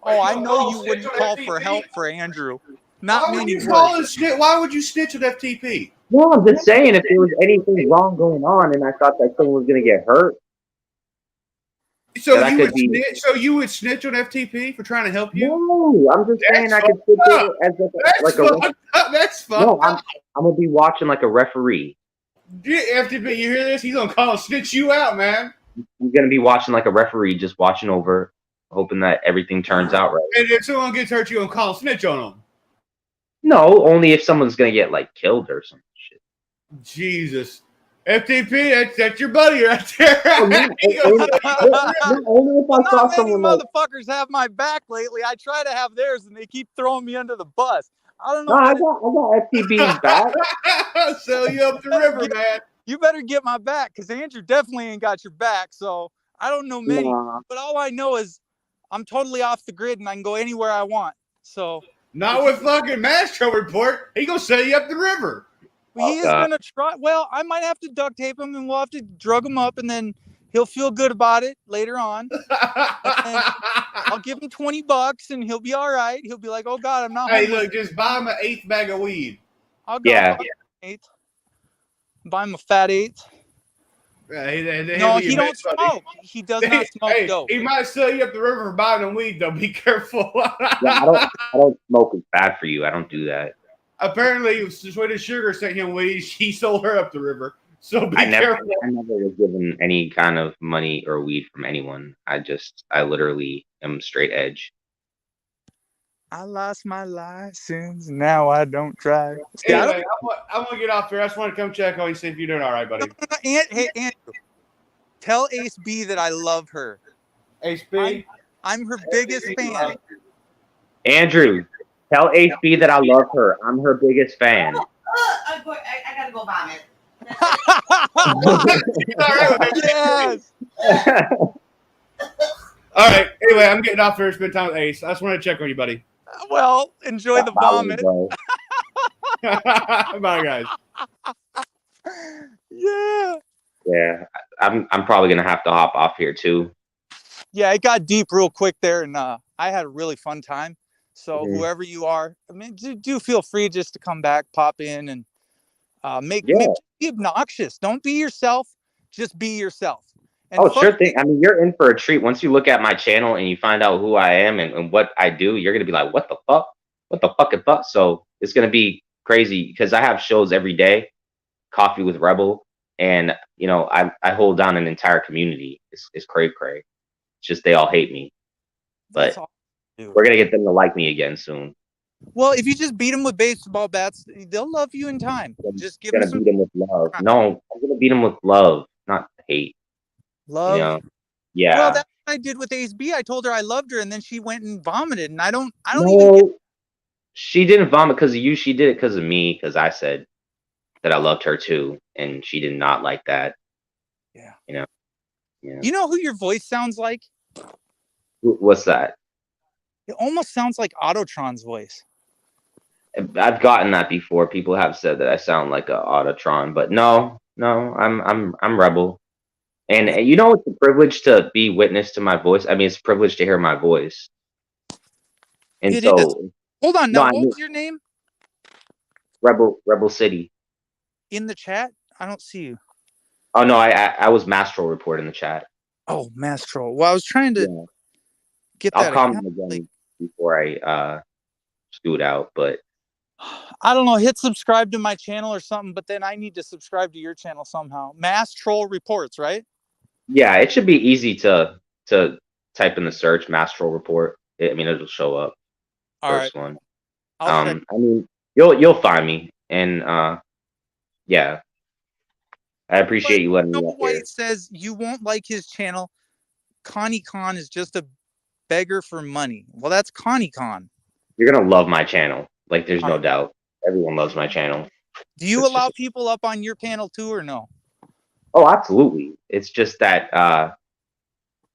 Oh, I know you wouldn't call for help for Andrew. Not many would. Why would you snitch at FTP? No, I'm just saying if there was anything wrong going on and I thought that someone was going to get hurt. So you would snitch on FTP for trying to help you? No, I'm just saying I could sit there as that's fun. No, I'm going to be watching like a referee. FTP, you hear this? He's going to call and snitch you out, man. I'm going to be watching like a referee, just watching over, hoping that everything turns out right. And if someone gets hurt, you're going to call and snitch on them? No, only if someone's going to get like killed or some shit. Jesus. FTP, that's your buddy right there. Only if I saw someone motherfuckers have my back lately. I try to have theirs, and they keep throwing me under the bus. I don't know. No, I got FTP's back. So you up the river, man. You better get my back, because Andrew definitely ain't got your back. So I don't know many, but all I know is I'm totally off the grid, and I can go anywhere I want. So not with fucking Mastro Report. He gonna set you up the river. He is going to try. Well, I might have to duct tape him, and we'll have to drug him up, and then he'll feel good about it later on. I'll give him $20, and he'll be all right. He'll be like, "Oh God, I'm not." Hey, look, just buy him an 8th bag of weed. I'll go buy him an 8th. Buy him a fat 8th. No, he don't smoke. He does not smoke dope. He might sell you up the river for buying him weed, though. Be careful. I don't smoke. It's bad for you. I don't do that. Apparently, Sweet Sugar sent him weed. He sold her up the river. So be careful. I never was given any kind of money or weed from anyone. I literally am straight edge. I lost my license. Now I don't drive. Anyway, I'm going to get off here. I just want to come check on you and see if you're doing all right, buddy. Hey, Andrew. Tell Ace B that I love her. Ace B? I'm her biggest fan. Andrew. Tell HB that I love her. I'm her biggest fan. I gotta go vomit. Yes. All right. Anyway, I'm getting off here. Spend time with Ace. I just want to check on you, buddy. Well, enjoy the vomit. Bye, guys. Yeah. Yeah. I'm probably gonna have to hop off here too. Yeah, it got deep real quick there, and I had a really fun time. So whoever you are, I mean, do feel free just to come back, pop in, and be obnoxious. Don't be yourself. Just be yourself. And sure thing. I mean, you're in for a treat. Once you look at my channel and you find out who I am and what I do, you're going to be like, what the fuck? What the fuck is that? So it's going to be crazy because I have shows every day, Coffee with Rebel. And, I hold down an entire community. It's cray. It's just they all hate me. But we're going to get them to like me again soon. Well, if you just beat them with baseball bats, they'll love you in time. Just give them beat them with love. No, I'm going to beat them with love, not hate. Love? Yeah. Well, that's what I did with Ace B. I told her I loved her, and then she went and vomited, and I don't even get... She didn't vomit because of you. She did it because of me, because I said that I loved her too, and she did not like that. Yeah. Yeah. You know who your voice sounds like? What's that? It almost sounds like Autotron's voice. I've gotten that before. People have said that I sound like a Autotron, but no, I'm Rebel. And it's a privilege to be witness to my voice. I mean, it's a privilege to hear my voice. And it is. Hold on, now what was your name? Rebel City. In the chat? I don't see you. Oh no, I was Mastro Report in the chat. Oh, Mastro. Well, I was trying to get that. I'll comment again before I scoot out, but I don't know, hit subscribe to my channel or something, but then I need to subscribe to your channel somehow. Mass Troll Reports, right? Yeah, it should be easy to type in the search Mass Troll Report. I mean, it'll show up. First one. I mean, you'll find me, and yeah. I appreciate But you letting me Noah up here. White says you won't like his channel. Connie Khan is just a beggar for money. Well, that's Connie Khan. You're gonna love my channel. Like, there's All no right. doubt. Everyone loves my channel. Do you It's allow just, people up on your panel too, or no? oh, absolutely. It's just that,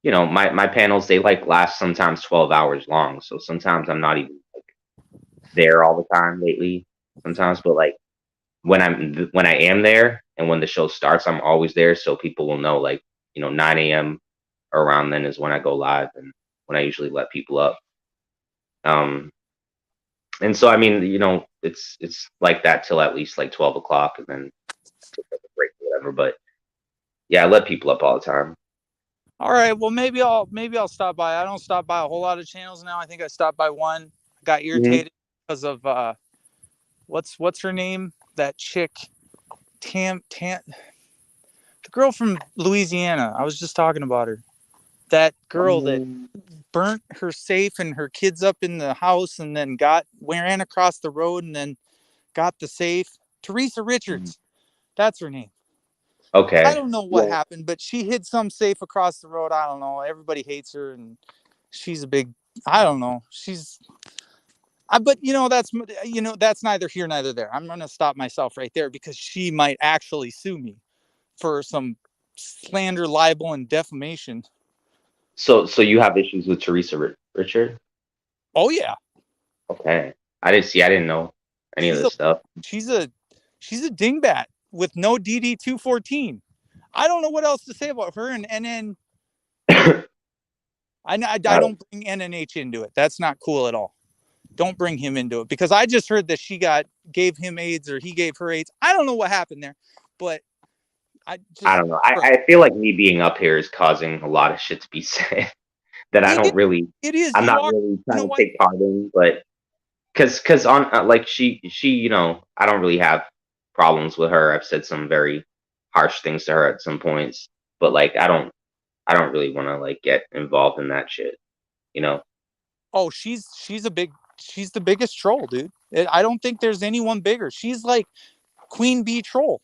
my panels, they like last sometimes 12 hours long. So sometimes I'm not even like there all the time lately. Sometimes, but like when I am there and when the show starts, I'm always there. So people will know, like, 9 a.m. around then is when I go live and when I usually let people up. And so, I mean, it's like that till at least like 12 o'clock and then take like a break or whatever. But yeah, I let people up all the time. All right. Well, maybe I'll stop by. I don't stop by a whole lot of channels now. I think I stopped by one. I got irritated because of what's her name? That chick, Tam, the girl from Louisiana. I was just talking about her. That girl that burnt her safe and her kids up in the house and then ran across the road and then got the safe. Teresa Richards. That's her name. I Okay. don't know what Yeah. happened, but she hid some safe across the road. I don't know. Everybody hates her and she's a big, I don't know. But that's neither here neither there. I'm going to stop myself right there because she might actually sue me for some slander, libel, and defamation. So you have issues with Teresa Richard? Oh yeah. Okay. I didn't know any of She's a this stuff. she's a she's a dingbat with no DD-214. I don't know what else to say about her. And then I don't bring NNH into it. That's not cool at all. Don't bring him into it because I just heard that she gave him AIDS or he gave her AIDS. I don't know what happened there, but I don't know. I feel like me being up here is causing a lot of shit to be said that it is. I'm You not are. really You know trying to what? take part in, but because on like she I don't really have problems with her. I've said some very harsh things to her at some points, but like I don't really want to like get involved in that shit, you know. Oh, she's the biggest troll, dude. I don't think there's anyone bigger. She's like Queen Bee troll.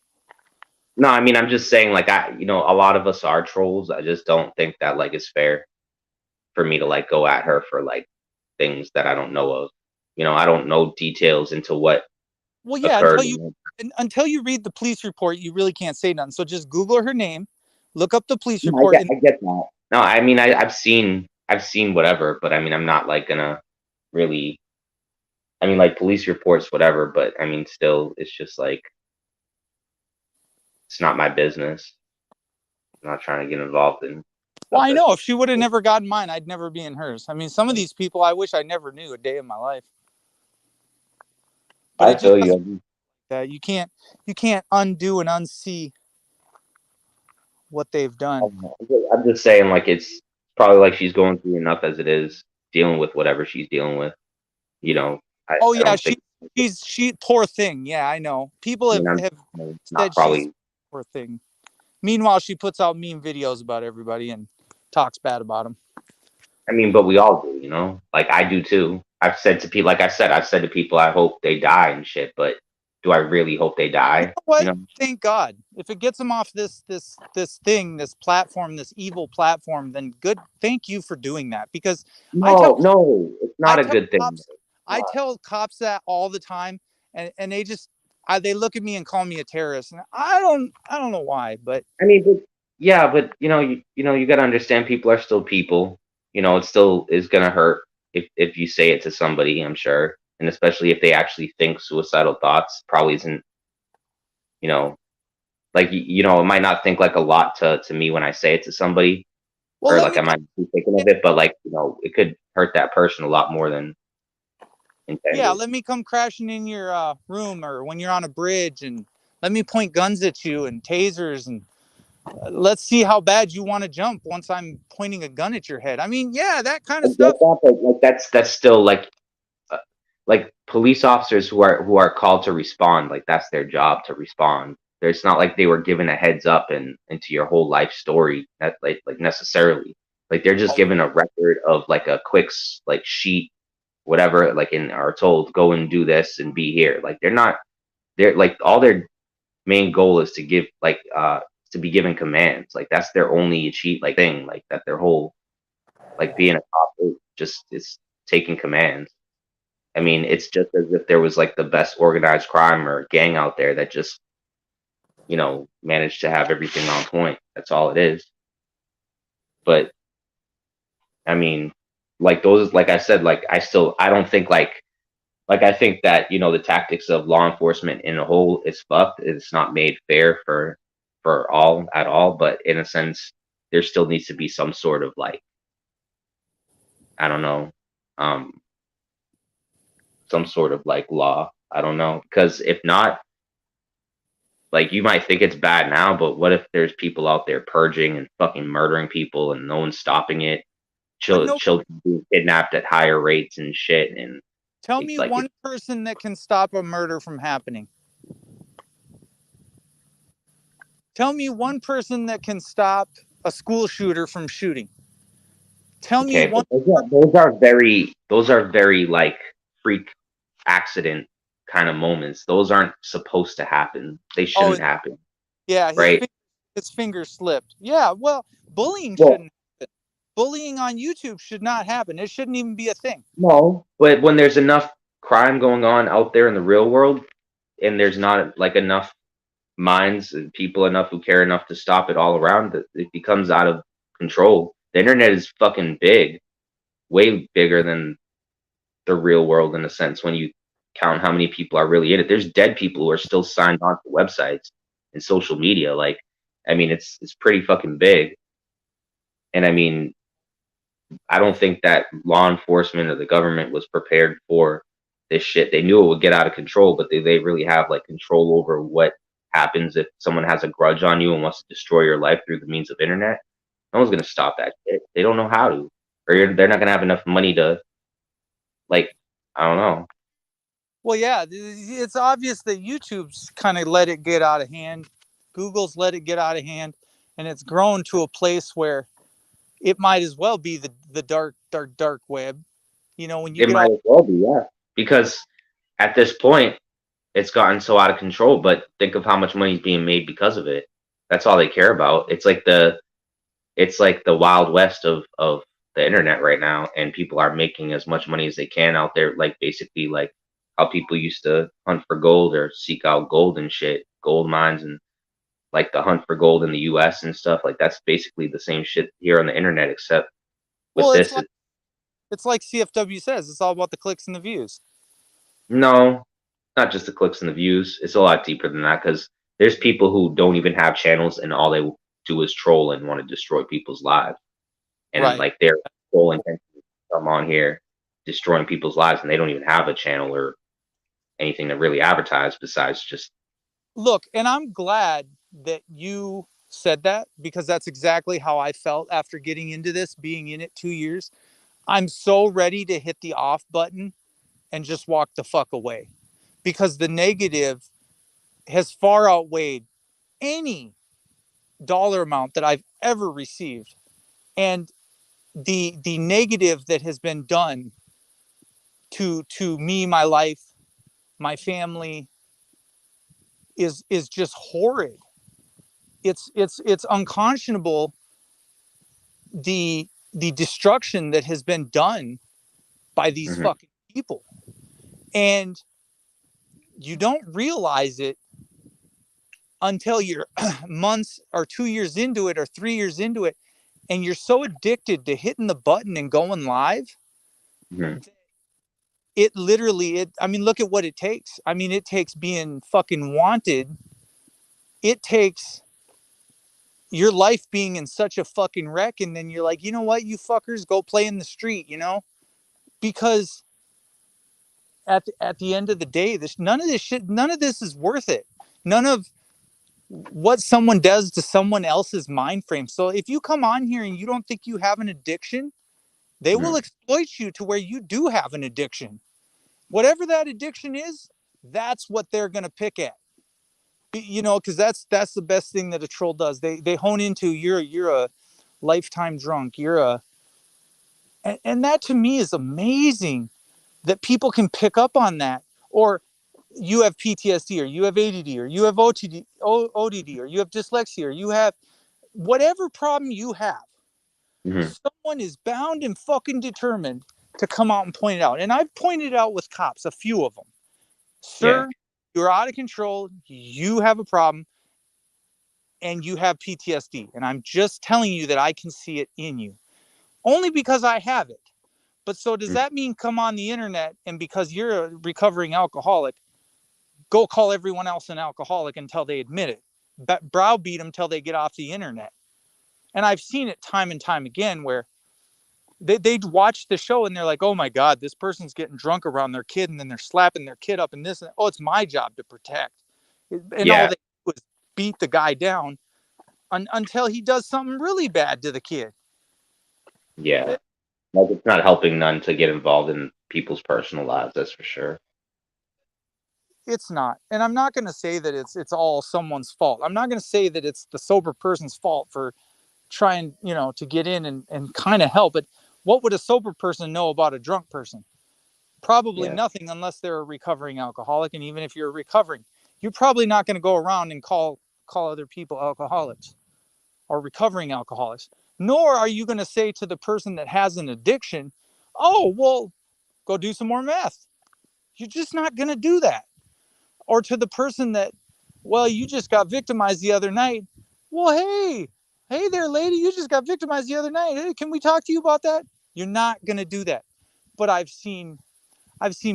No, I mean, I'm just saying, like, a lot of us are trolls. I just don't think that like it's fair for me to like go at her for like things that I don't know of. I don't know details into what Well, yeah, occurred. until you read the police report, you really can't say nothing. So just Google her name, look up the police No, report, I get that. No, I mean, I've seen whatever, but I mean, I'm not like gonna really. I mean, like police reports, whatever, but I mean, still, it's just like it's not my business. I'm not trying to get involved in well, stuff I that's. know if she would have never gotten mine, I'd never be in hers. I mean, some of these people I wish I never knew a day of my life. But I it just feel doesn't. you. You can't undo and unsee what they've done. I'm just saying, like, it's probably like she's going through enough as it is, dealing with whatever she's dealing with. Oh I yeah, don't think. she poor thing. Yeah, I know. People I mean, have not said she's probably. poor thing. Meanwhile, she puts out mean videos about everybody and talks bad about them. I mean, but we all do. Like I do too. I've said to people, like I said, I've said to people, I hope they die and shit. But do I really hope they You die? know what? Thank God. If it gets them off this thing, this platform, this evil platform, then good. Thank you for doing that because I tell No, it's I not a tell good thing. cops I tell cops that all the time, and they look at me and call me a terrorist, and I don't know why, but I mean, but yeah, but you got to understand, people are still people. It still is gonna hurt if you say it to somebody. I'm sure, and especially if they actually think suicidal thoughts, probably isn't. You know, like it might not think like a lot to me when I say it to somebody, well, or let like me I might be thinking of it, but like it could hurt that person a lot more than yeah, intended. let me come crashing in your room or when you're on a bridge and let me point guns at you and tasers and let's see how bad you want to jump once I'm pointing a gun at your head. I mean, yeah, that kind I of get stuff. that, but like that's still uh, like police officers who are called to respond. Like that's their job to respond. It's not like they were given a heads up into your whole life story that like necessarily. Like they're just Oh, given a record of like a quick like sheet, whatever. Like are told go and do this and be here. Like they're not. They're like all their main goal is to give to be given commands. Like that's their only thing. Like that their whole like being a cop is taking commands. I mean, it's just as if there was like the best organized crime or gang out there that just managed to have everything on point. That's all it is. But I mean, like those, like I said, like I don't think like I think that the tactics of law enforcement in a whole is fucked. It's not made fair for all at all. But in a sense, there still needs to be some sort of like, I don't know, um, some sort of like law. I don't know, because if not, like you might think it's bad now, but what if there's people out there purging and fucking murdering people and no one's stopping it? But no, Children being kidnapped at higher rates and shit, and tell it's me like one person that can stop a murder from happening. Tell me one person that can stop a school shooter from shooting. Tell me okay, one. but those are very like freak accident kind of moments. Those aren't supposed to happen. They Oh, shouldn't happen, yeah, right? his finger slipped. Yeah, well, bullying Well, shouldn't happen. Bullying on YouTube should not happen. It shouldn't even be a thing. no, but when there's enough crime going on out there in the real world, and there's not like enough minds and people enough who care enough to stop it all around, it becomes out of control. The internet is fucking big, way bigger than the real world in a sense when you count how many people are really in it. There's dead people who are still signed on to websites and social media. Like, I mean, it's pretty fucking big. And I mean, I don't think that law enforcement or the government was prepared for this shit. They knew it would get out of control, but they really have like control over what happens if someone has a grudge on you and wants to destroy your life through the means of internet. No one's gonna stop that shit. They don't know how to, or they're not gonna have enough money to, like, I don't know. Well, yeah, it's obvious that YouTube's kind of let it get out of hand. Google's let it get out of hand, and it's grown to a place where it might as well be the dark web. When you It get might all. as well be, yeah, because at this point it's gotten so out of control. But think of how much money is being made because of it. That's all they care about. It's like the wild west of the internet right now, and people are making as much money as they can out there. Like basically, like how people used to hunt for gold or seek out gold and shit, gold mines, and like the hunt for gold in the U.S. and stuff. Like that's basically the same shit here on the internet, except with Well, this, it's like CFW says. It's all about the clicks and the views. no, not just the clicks and the views. It's a lot deeper than that because there's people who don't even have channels and all they do is troll and want to destroy people's lives. And Right. like their whole intention is to come on here destroying people's lives, and they don't even have a channel or anything to really advertise besides just. Look, and I'm glad that you said that because that's exactly how I felt after getting into this, being in it 2 years. I'm so ready to hit the off button and just walk the fuck away because the negative has far outweighed any dollar amount that I've ever received. And the negative that has been done to me, my life, my family is just horrid. It's unconscionable the destruction that has been done by these Mhm. fucking people. And you don't realize it until you're months or 2 years into it or 3 years into it. And you're so addicted to hitting the button and going live. Mhm. It literally, I mean, look at what it takes. I mean, it takes being fucking wanted. It takes your life being in such a fucking wreck. And then you're like, you know what, you fuckers, go play in the street, because at the end of the day, none of this shit, none of this is worth it. None of what someone does to someone else's mind frame. So if you come on here and you don't think you have an addiction, they will Mhm. exploit you to where you do have an addiction. Whatever that addiction is, that's what they're going to pick at. Because that's the best thing that a troll does. They hone into you're a lifetime drunk. And that to me is amazing that people can pick up on that. Or you have PTSD, or you have ADD, or you have ODD, or you have dyslexia, or you have whatever problem you have, Hmm. someone is bound and fucking determined to come out and point it out. And I've pointed it out with cops, a few of them. Yeah. Sir, you're out of control. You have a problem and you have PTSD. And I'm just telling you that I can see it in you only because I have it. But so does that mean come on the internet and because you're a recovering alcoholic, go call everyone else an alcoholic until they admit it? Browbeat them till they get off the internet. And I've seen it time and time again where they'd watch the show and they're like, oh my God, this person's getting drunk around their kid, and then they're slapping their kid up and this. And, oh, it's my job to protect. And all Yeah. they do was beat the guy down until he does something really bad to the kid. Yeah. Like, it's not helping none to get involved in people's personal lives, that's for sure. It's not. And I'm not going to say that it's all someone's fault. I'm not going to say that it's the sober person's fault for trying, to get in and kind of help. But what would a sober person know about a drunk person? Probably Yeah. nothing, unless they're a recovering alcoholic. And even if you're recovering, you're probably not going to go around and call other people alcoholics or recovering alcoholics. Nor are you going to say to the person that has an addiction, oh, well, go do some more meth. You're just not going to do that. Or to the person that, well, you just got victimized the other night. Well, hey there, lady, you just got victimized the other night. Hey, can we talk to you about that? You're not going to do that. But I've seen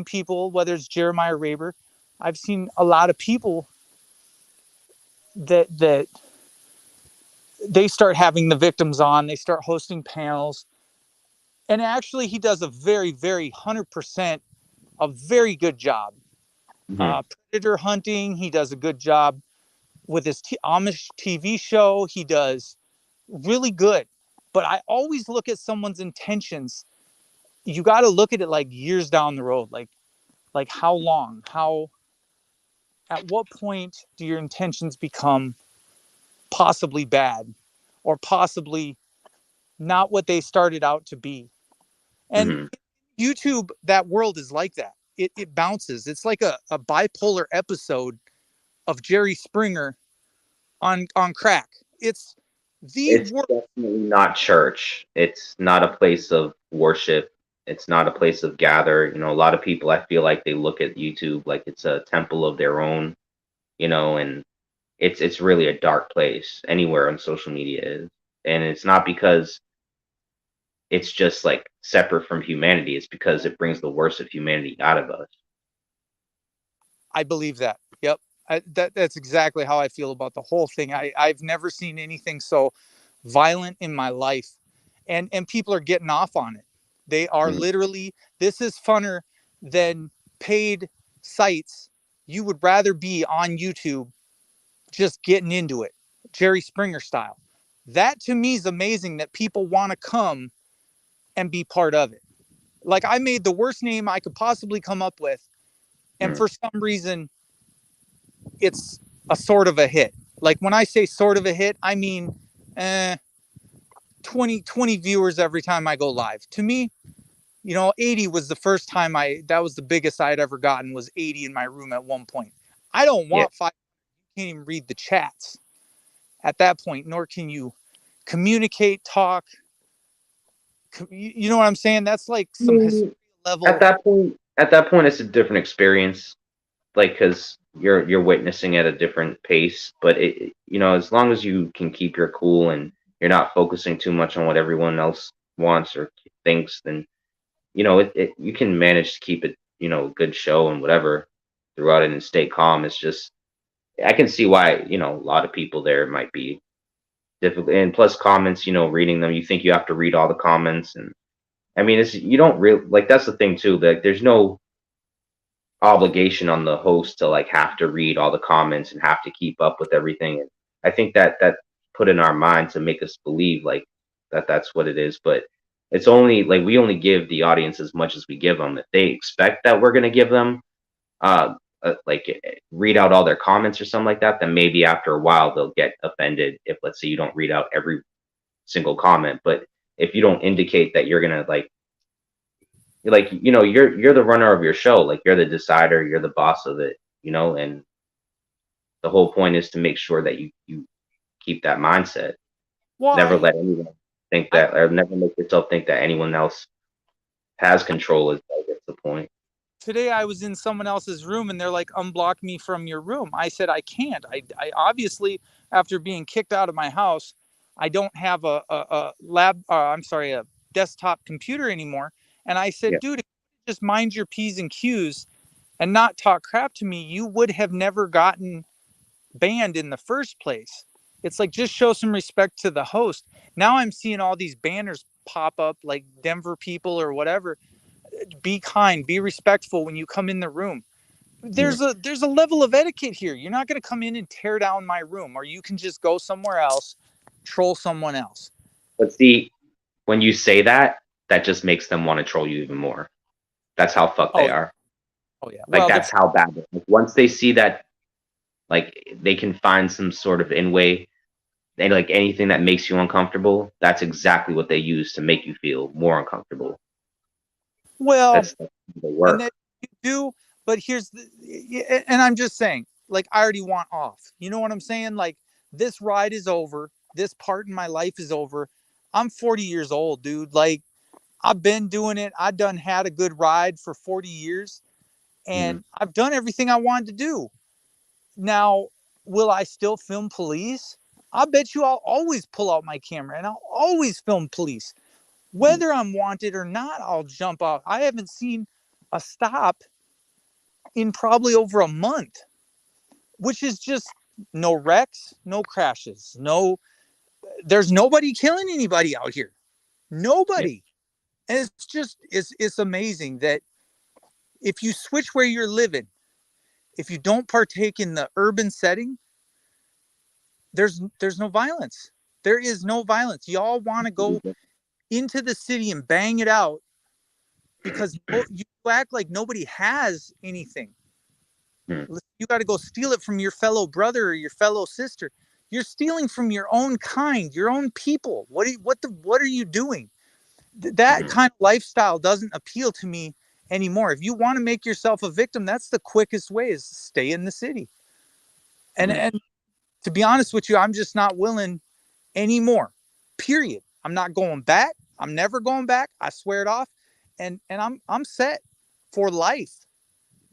people, whether it's Jeremiah Raber, I've seen a lot of people that they start having the victims on, they start hosting panels. And actually he does a very, very 100% a very good job. Hmm. Predator hunting, he does a good job with his Amish TV show. He does really good. But I always look at someone's intentions. You got to look at it like years down the road, like how long, at what point do your intentions become possibly bad or possibly not what they started out to be? And Hmm. YouTube, that world is like that. It bounces. It's like a bipolar episode of Jerry Springer on crack. It's the It's worst. definitely not church. It's not a place of worship. It's not a place of gather. A lot of people, I feel like they look at YouTube like it's a temple of their own, and it's really a dark place anywhere on social media is. And it's not because it's just like separate from humanity. It's because it brings the worst of humanity out of us. I believe that. Yep. That's exactly how I feel about the whole thing. I've never seen anything so violent in my life. And people are getting off on it. They are Mhm. literally, this is funner than paid sites. You would rather be on YouTube just getting into it, Jerry Springer style. That to me is amazing that people want to come and be part of it. Like, I made the worst name I could possibly come up with. And Mhm. for some reason, it's a sort of a hit. Like, when I say sort of a hit, I mean 20 viewers every time I go live. To me, 80 was the first time that was the biggest I'd ever gotten, was 80 in my room at one point. I don't Yeah. want 5. You can't even read the chats at that point, nor can you communicate, talk. You know what I'm saying? That's like some hysteria At level. that point, it's a different experience, like because you're witnessing at a different pace. But as long as you can keep your cool and you're not focusing too much on what everyone else wants or thinks, then you can manage to keep it, a good show and whatever throughout it and stay calm. It's just I can see why a lot of people there might be difficult, and plus comments, reading them, you think you have to read all the comments, and I mean, it's you don't really like that's the thing too. Like, there's no obligation on the host to like have to read all the comments and have to keep up with everything. And I think that put in our mind to make us believe like that's what it is. But it's only like we only give the audience as much as we give them. If they expect that we're gonna give them read out all their comments or something like that, then maybe after a while they'll get offended if, let's say, you don't read out every single comment. But if you don't indicate that you're gonna you're the runner of your show, like you're the decider, you're the boss of it. and the whole point is to make sure that you keep that mindset. Well, Never let anyone think I that, or never make yourself think that anyone else has control. Is I guess the point. today I was in someone else's room and they're like, unblock me from your room. I said, I can't. I obviously, after being kicked out of my house, I don't have a desktop computer anymore. And I said, Yeah. dude, if you just mind your P's and Q's and not talk crap to me, you would have never gotten banned in the first place. It's like, just show some respect to the host. Now I'm seeing all these banners pop up like Denver people or whatever. Be kind, be respectful when you come in the room. Yeah. There's a level of etiquette here. You're not going to come in and tear down my room, or you can just go somewhere else, troll someone else. But see, when you say that, that just makes them want to troll you even more. That's how fucked they Oh, are. oh yeah. Like Well, that's how bad. Like, once they see that, like they can find some sort of in way, and like anything that makes you uncomfortable, that's exactly what they use to make you feel more uncomfortable. well, That's the and work. that you do, but and I'm just saying, like, I already want off. You know what I'm saying? Like, this ride is over. This part in my life is over. I'm 40 years old, dude. Like, I've been doing it. I done had a good ride for 40 years, Mhm. and I've done everything I wanted to do. Now, will I still film police? I bet you I'll always pull out my camera and I'll always film police. Mhm. Whether I'm wanted or not, I'll jump out. I haven't seen a stop in probably over a month, which is just no wrecks, no crashes, there's nobody killing anybody out here. Yeah. Nobody. And it's amazing that if you switch where you're living, if you don't partake in the urban setting, there's no violence. There is no violence. Y'all want to go into the city and bang it out because you act like nobody has anything. Mhm. You got to go steal it from your fellow brother or your fellow sister. You're stealing from your own kind, your own people. What are you doing? That Mhm. kind of lifestyle doesn't appeal to me anymore. If you want to make yourself a victim, that's the quickest way, is to stay in the city. Mhm. And to be honest with you, I'm just not willing anymore. Period. I'm not going back. I'm never going back. I swear it off. And I'm set for life.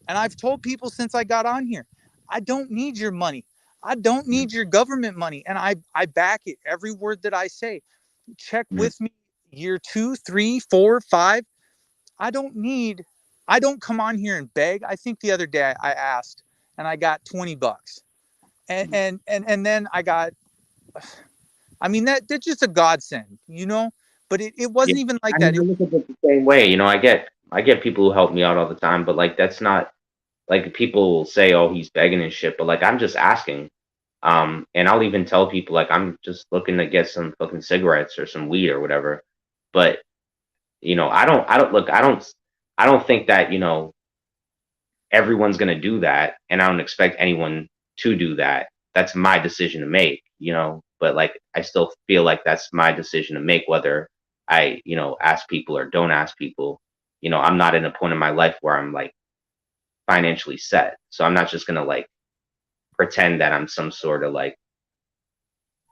And I've told people since I got on here, I don't need your money. I don't need your government money. And I back it. Every word that I say. Check Mhm. with me year 2, 3, 4, 5. I don't come on here and beg. I think the other day I asked and I got $20. And then I got, I mean, that's just a godsend, you know. But it Yeah. wasn't even like I that. mean, I look at it the same way. I get people who help me out all the time, but like that's not like people will say, "Oh, he's begging and shit," but like I'm just asking. And I'll even tell people like I'm just looking to get some fucking cigarettes or some weed or whatever. But I don't think that everyone's gonna do that, and I don't expect anyone to do that. That's my decision to make. But like I still feel like that's my decision to make, whether I ask people or don't ask people. I'm not in a point in my life where I'm like financially set, so I'm not just gonna like pretend that I'm some sort of like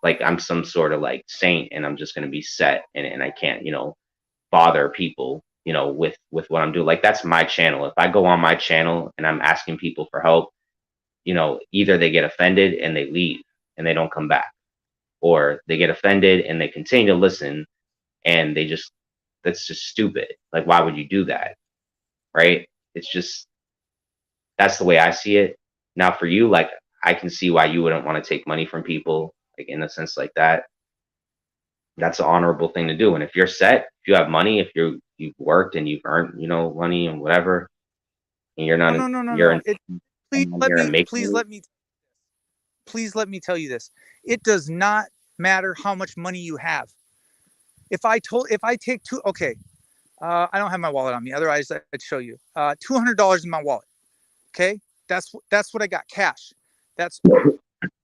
I'm some sort of like saint and I'm just gonna be set and I can't bother people with what I'm doing. Like that's my channel. If I go on my channel and I'm asking people for help, either they get offended and they leave and they don't come back, or they get offended and they continue to listen and that's just stupid. Like why would you do that? Right? It's just that's the way I see it. Now for you, like I can see why you wouldn't want to take money from people, like in a sense like that. That's an honorable thing to do. And if you're set, if you have money, if you've worked and you've earned money and whatever, and you're No, not no, no, no, you're no. in It please come on let here me and make please money. let me please let me tell you this. It does not matter how much money you have. If I take two, okay, I don't have my wallet on me. Otherwise, I'd show you. $200 in my wallet. Okay, that's what I got cash. That's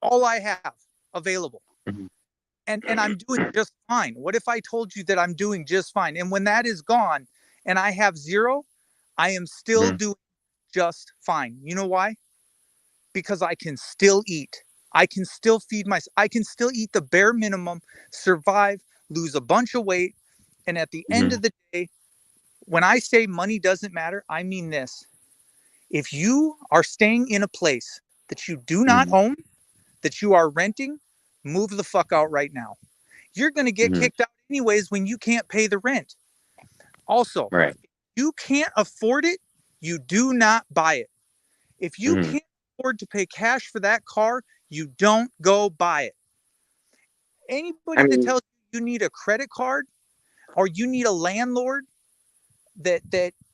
all I have available, Mhm. and I'm doing just fine. What if I told you that I'm doing just fine, and when that is gone, and I have zero, I am still Mhm. doing just fine. You know why? because I can still eat. I can still feed myself. I can still eat the bare minimum, survive, lose a bunch of weight. And at the end Mhm. of the day, when I say money doesn't matter, I mean this. If you are staying in a place that you do not Mhm. own, that you are renting, move the fuck out right now. You're going to get Mhm. kicked out anyways when you can't pay the rent. Also, Right. you can't afford it, you do not buy it. If you Mhm. can't afford to pay cash for that car, you don't go buy it. I Anybody that mean, tells you you need a credit card or you need a landlord that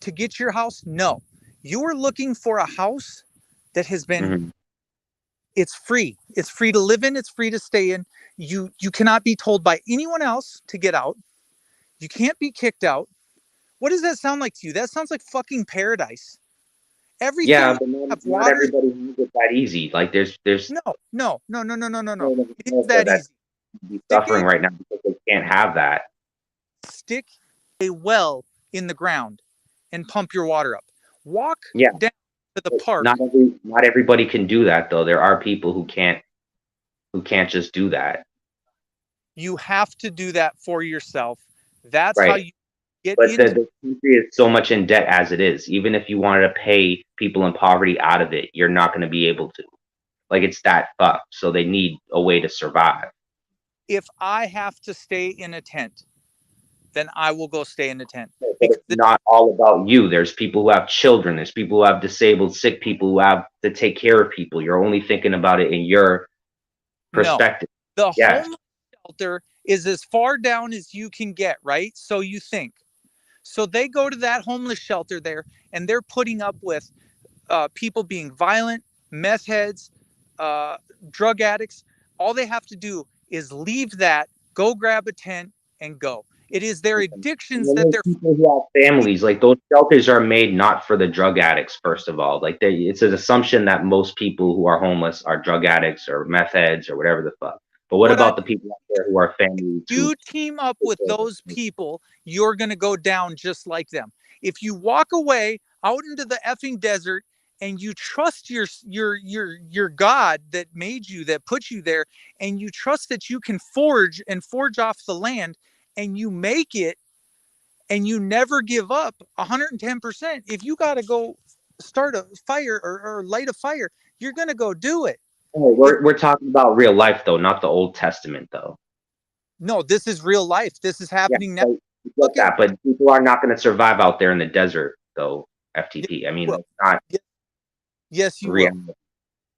to get your house, no. You are looking for a house that has been mhm. it's free. It's free to live in, it's free to stay in. You cannot be told by anyone else to get out. You can't be kicked out. What does that sound like to you? That sounds like fucking paradise. Yeah, Everything but not, have not water. everybody has it that easy. Like there's No, no, no, no, no, no, no, no. people in It is America that that easy. be Stick suffering right now because they can't have that. stick a well in the ground and pump your water up. Walk Yeah, down to the but park. not everybody can do that though. There are people who can't just do that. You have to do that for yourself. That's how Right. you get But into the country is so much in debt as it is. Even if you wanted to pay people in poverty out of it, you're not going to be able to. Like it's that fucked. So they need a way to survive. if I have to stay in a tent, then I will go stay in a tent But because it's not all about you. There's people who have children. There's people who have disabled, sick people who have to take care of people. You're only thinking about it in your no, perspective. the Yes. homeless shelter is as far down as you can get, right? So you think. So they go to that homeless shelter there and they're putting up with people being violent, meth heads, uh, drug addicts. All they have to do is leave that, go grab a tent, and go. It is their And addictions then that there's they're people who have families. Like those shelters are made not for the drug addicts, first of all. Like it's an assumption that most people who are homeless are drug addicts or meth heads or whatever the fuck. But what what I about the people out there who are families who you team up with those people, you're going to go down just like them. If you walk away out into the effing desert and you trust your God that made you, that put you there, and you trust that you can forge off the land, and you make it, and you never give up 110%. If you got to go start a fire or light a fire, you're going to go do it. oh, If we're talking about real life though, not the Old Testament though. no, this is real life. This is Yeah, happening now. so you get Look at that, but people are not going to survive out there in the desert though. FTP. I mean, well, that's not yes, you will. reality.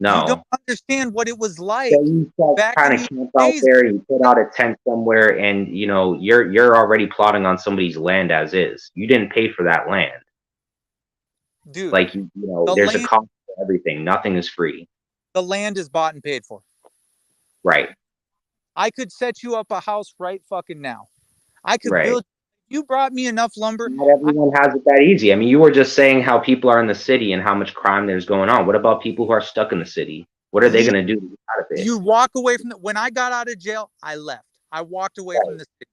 You don't No. understand what it was So like you start back trying in to the camp out days. there, you put out a tent somewhere, and you know you're already plotting on somebody's land as is. You didn't pay for that land. Dude, Like you know, the there's a land cost for everything. Nothing is free. the land is bought and paid for. Right. I could set you up a house right fucking now. I could Right. build you brought me enough lumber. Not everyone has it that easy. I mean, you were just saying how people are in the city and how much crime there's going on. What about people who are stuck in the city? What are they Yeah, going to do to get out of it? you walk away from the when I got out of jail, I left. I walked away from Right. the city.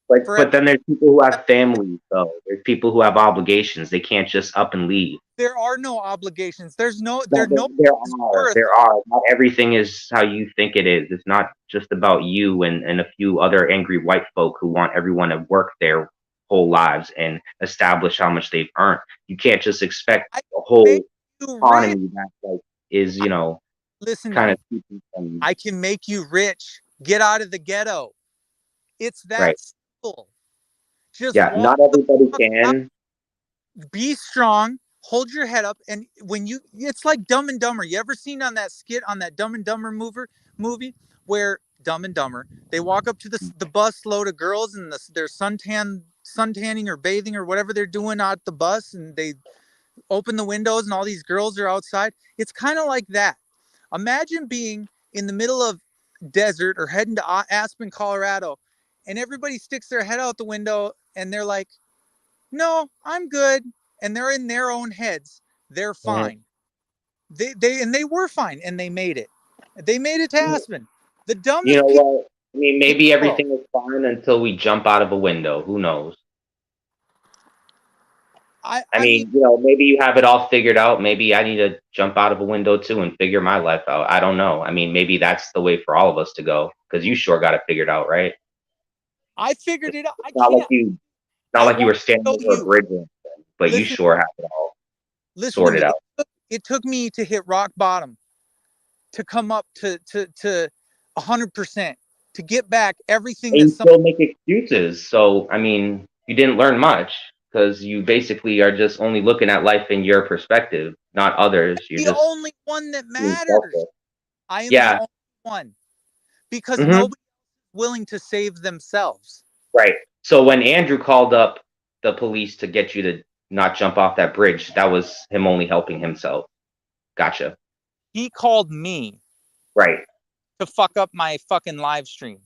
But Forever. then there's people who have families though. There's people who have obligations. They can't just up and leave. There are no obligations. There's no No, there no there is are. worth. There are. Not everything is how you think it is. It's not just about you and a few other angry white folk who want everyone to work their whole lives and establish how much they've earned. You can't just expect I a whole make you rich. economy that like is, I, you know, listen to kind of me. keeping from I can make you rich. Get out of the ghetto. It's that right. simple. Just Yeah, walk not the everybody fuck out, can. be strong, hold your head up, and when you, it's like Dumb and Dumber. You ever seen on that skit on that Dumb and Dumber movie where Dumb and Dumber they walk up to the bus load of girls and they're suntanning or bathing or whatever they're doing out the bus, and they open the windows and all these girls are outside. It's kind of like that. Imagine being in the middle of desert or heading to Aspen, Colorado, and everybody sticks their head out the window and they're like, "No, I'm good." And they're in their own heads. They're Mhm. fine. They were fine and they made it. They made it to Aspen. The You know dumbest people what? I mean, in maybe the world. everything is fine until we jump out of a window. Who knows? I mean, maybe you have it all figured out. Maybe I need to jump out of a window too and figure my life out. I don't know. I mean, maybe that's the way for all of us to go, because you sure got it figured out, right? I figured it out. I Not like can't. you, I you want were to standing show over a you. bridge, or anything, but you Listen, sure have it all listen to sorted me. out. It took me to hit rock bottom to come up to 100%, to get back everything And that you still make excuses. So, I mean, you didn't learn much, because you basically are just only looking at life in your perspective, not others. You're the just only one that being matters. selfish. I am the Yeah. only one, because Hmm. nobody's willing to save themselves. Right. So when Andrew called up the police to get you to not jump off that bridge, that was him only helping himself. Gotcha. He called me Right. to fuck up my fucking live stream.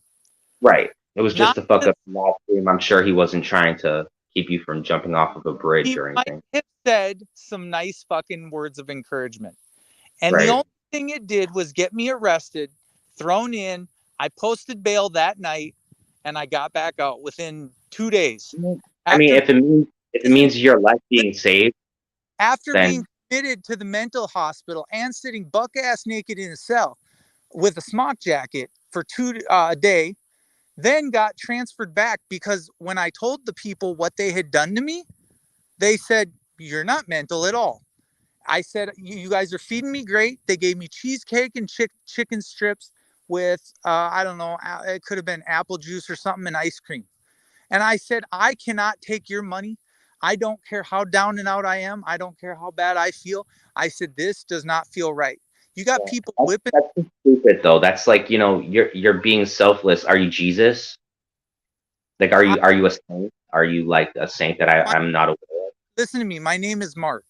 Right. It was just Not to fuck to, up the live stream. I'm sure he wasn't trying to keep you from jumping off of a bridge he or might anything. have said some nice fucking words of encouragement. And the Right. only thing it did was get me arrested, thrown in. I posted bail that night, and I got back out within 2 days. I mean, After if it means your life being saved, after being then committed to the mental hospital and sitting buck ass naked in a cell with a smock jacket for a day, then got transferred back, because when I told the people what they had done to me, they said, "You're not mental at all." I said, "You guys are feeding me great." They gave me cheesecake and chicken strips with, I don't know, it could have been apple juice or something, and ice cream. And I said, "I cannot take your money. I don't care how down and out I am. I don't care how bad I feel." I said, "This does not feel right. You got people whipping." that's just stupid though. That's like, you're being selfless. Are you Jesus? Like, I, are you a saint? Are you like a saint that my, I'm not aware of? listen to me. My name is Mark.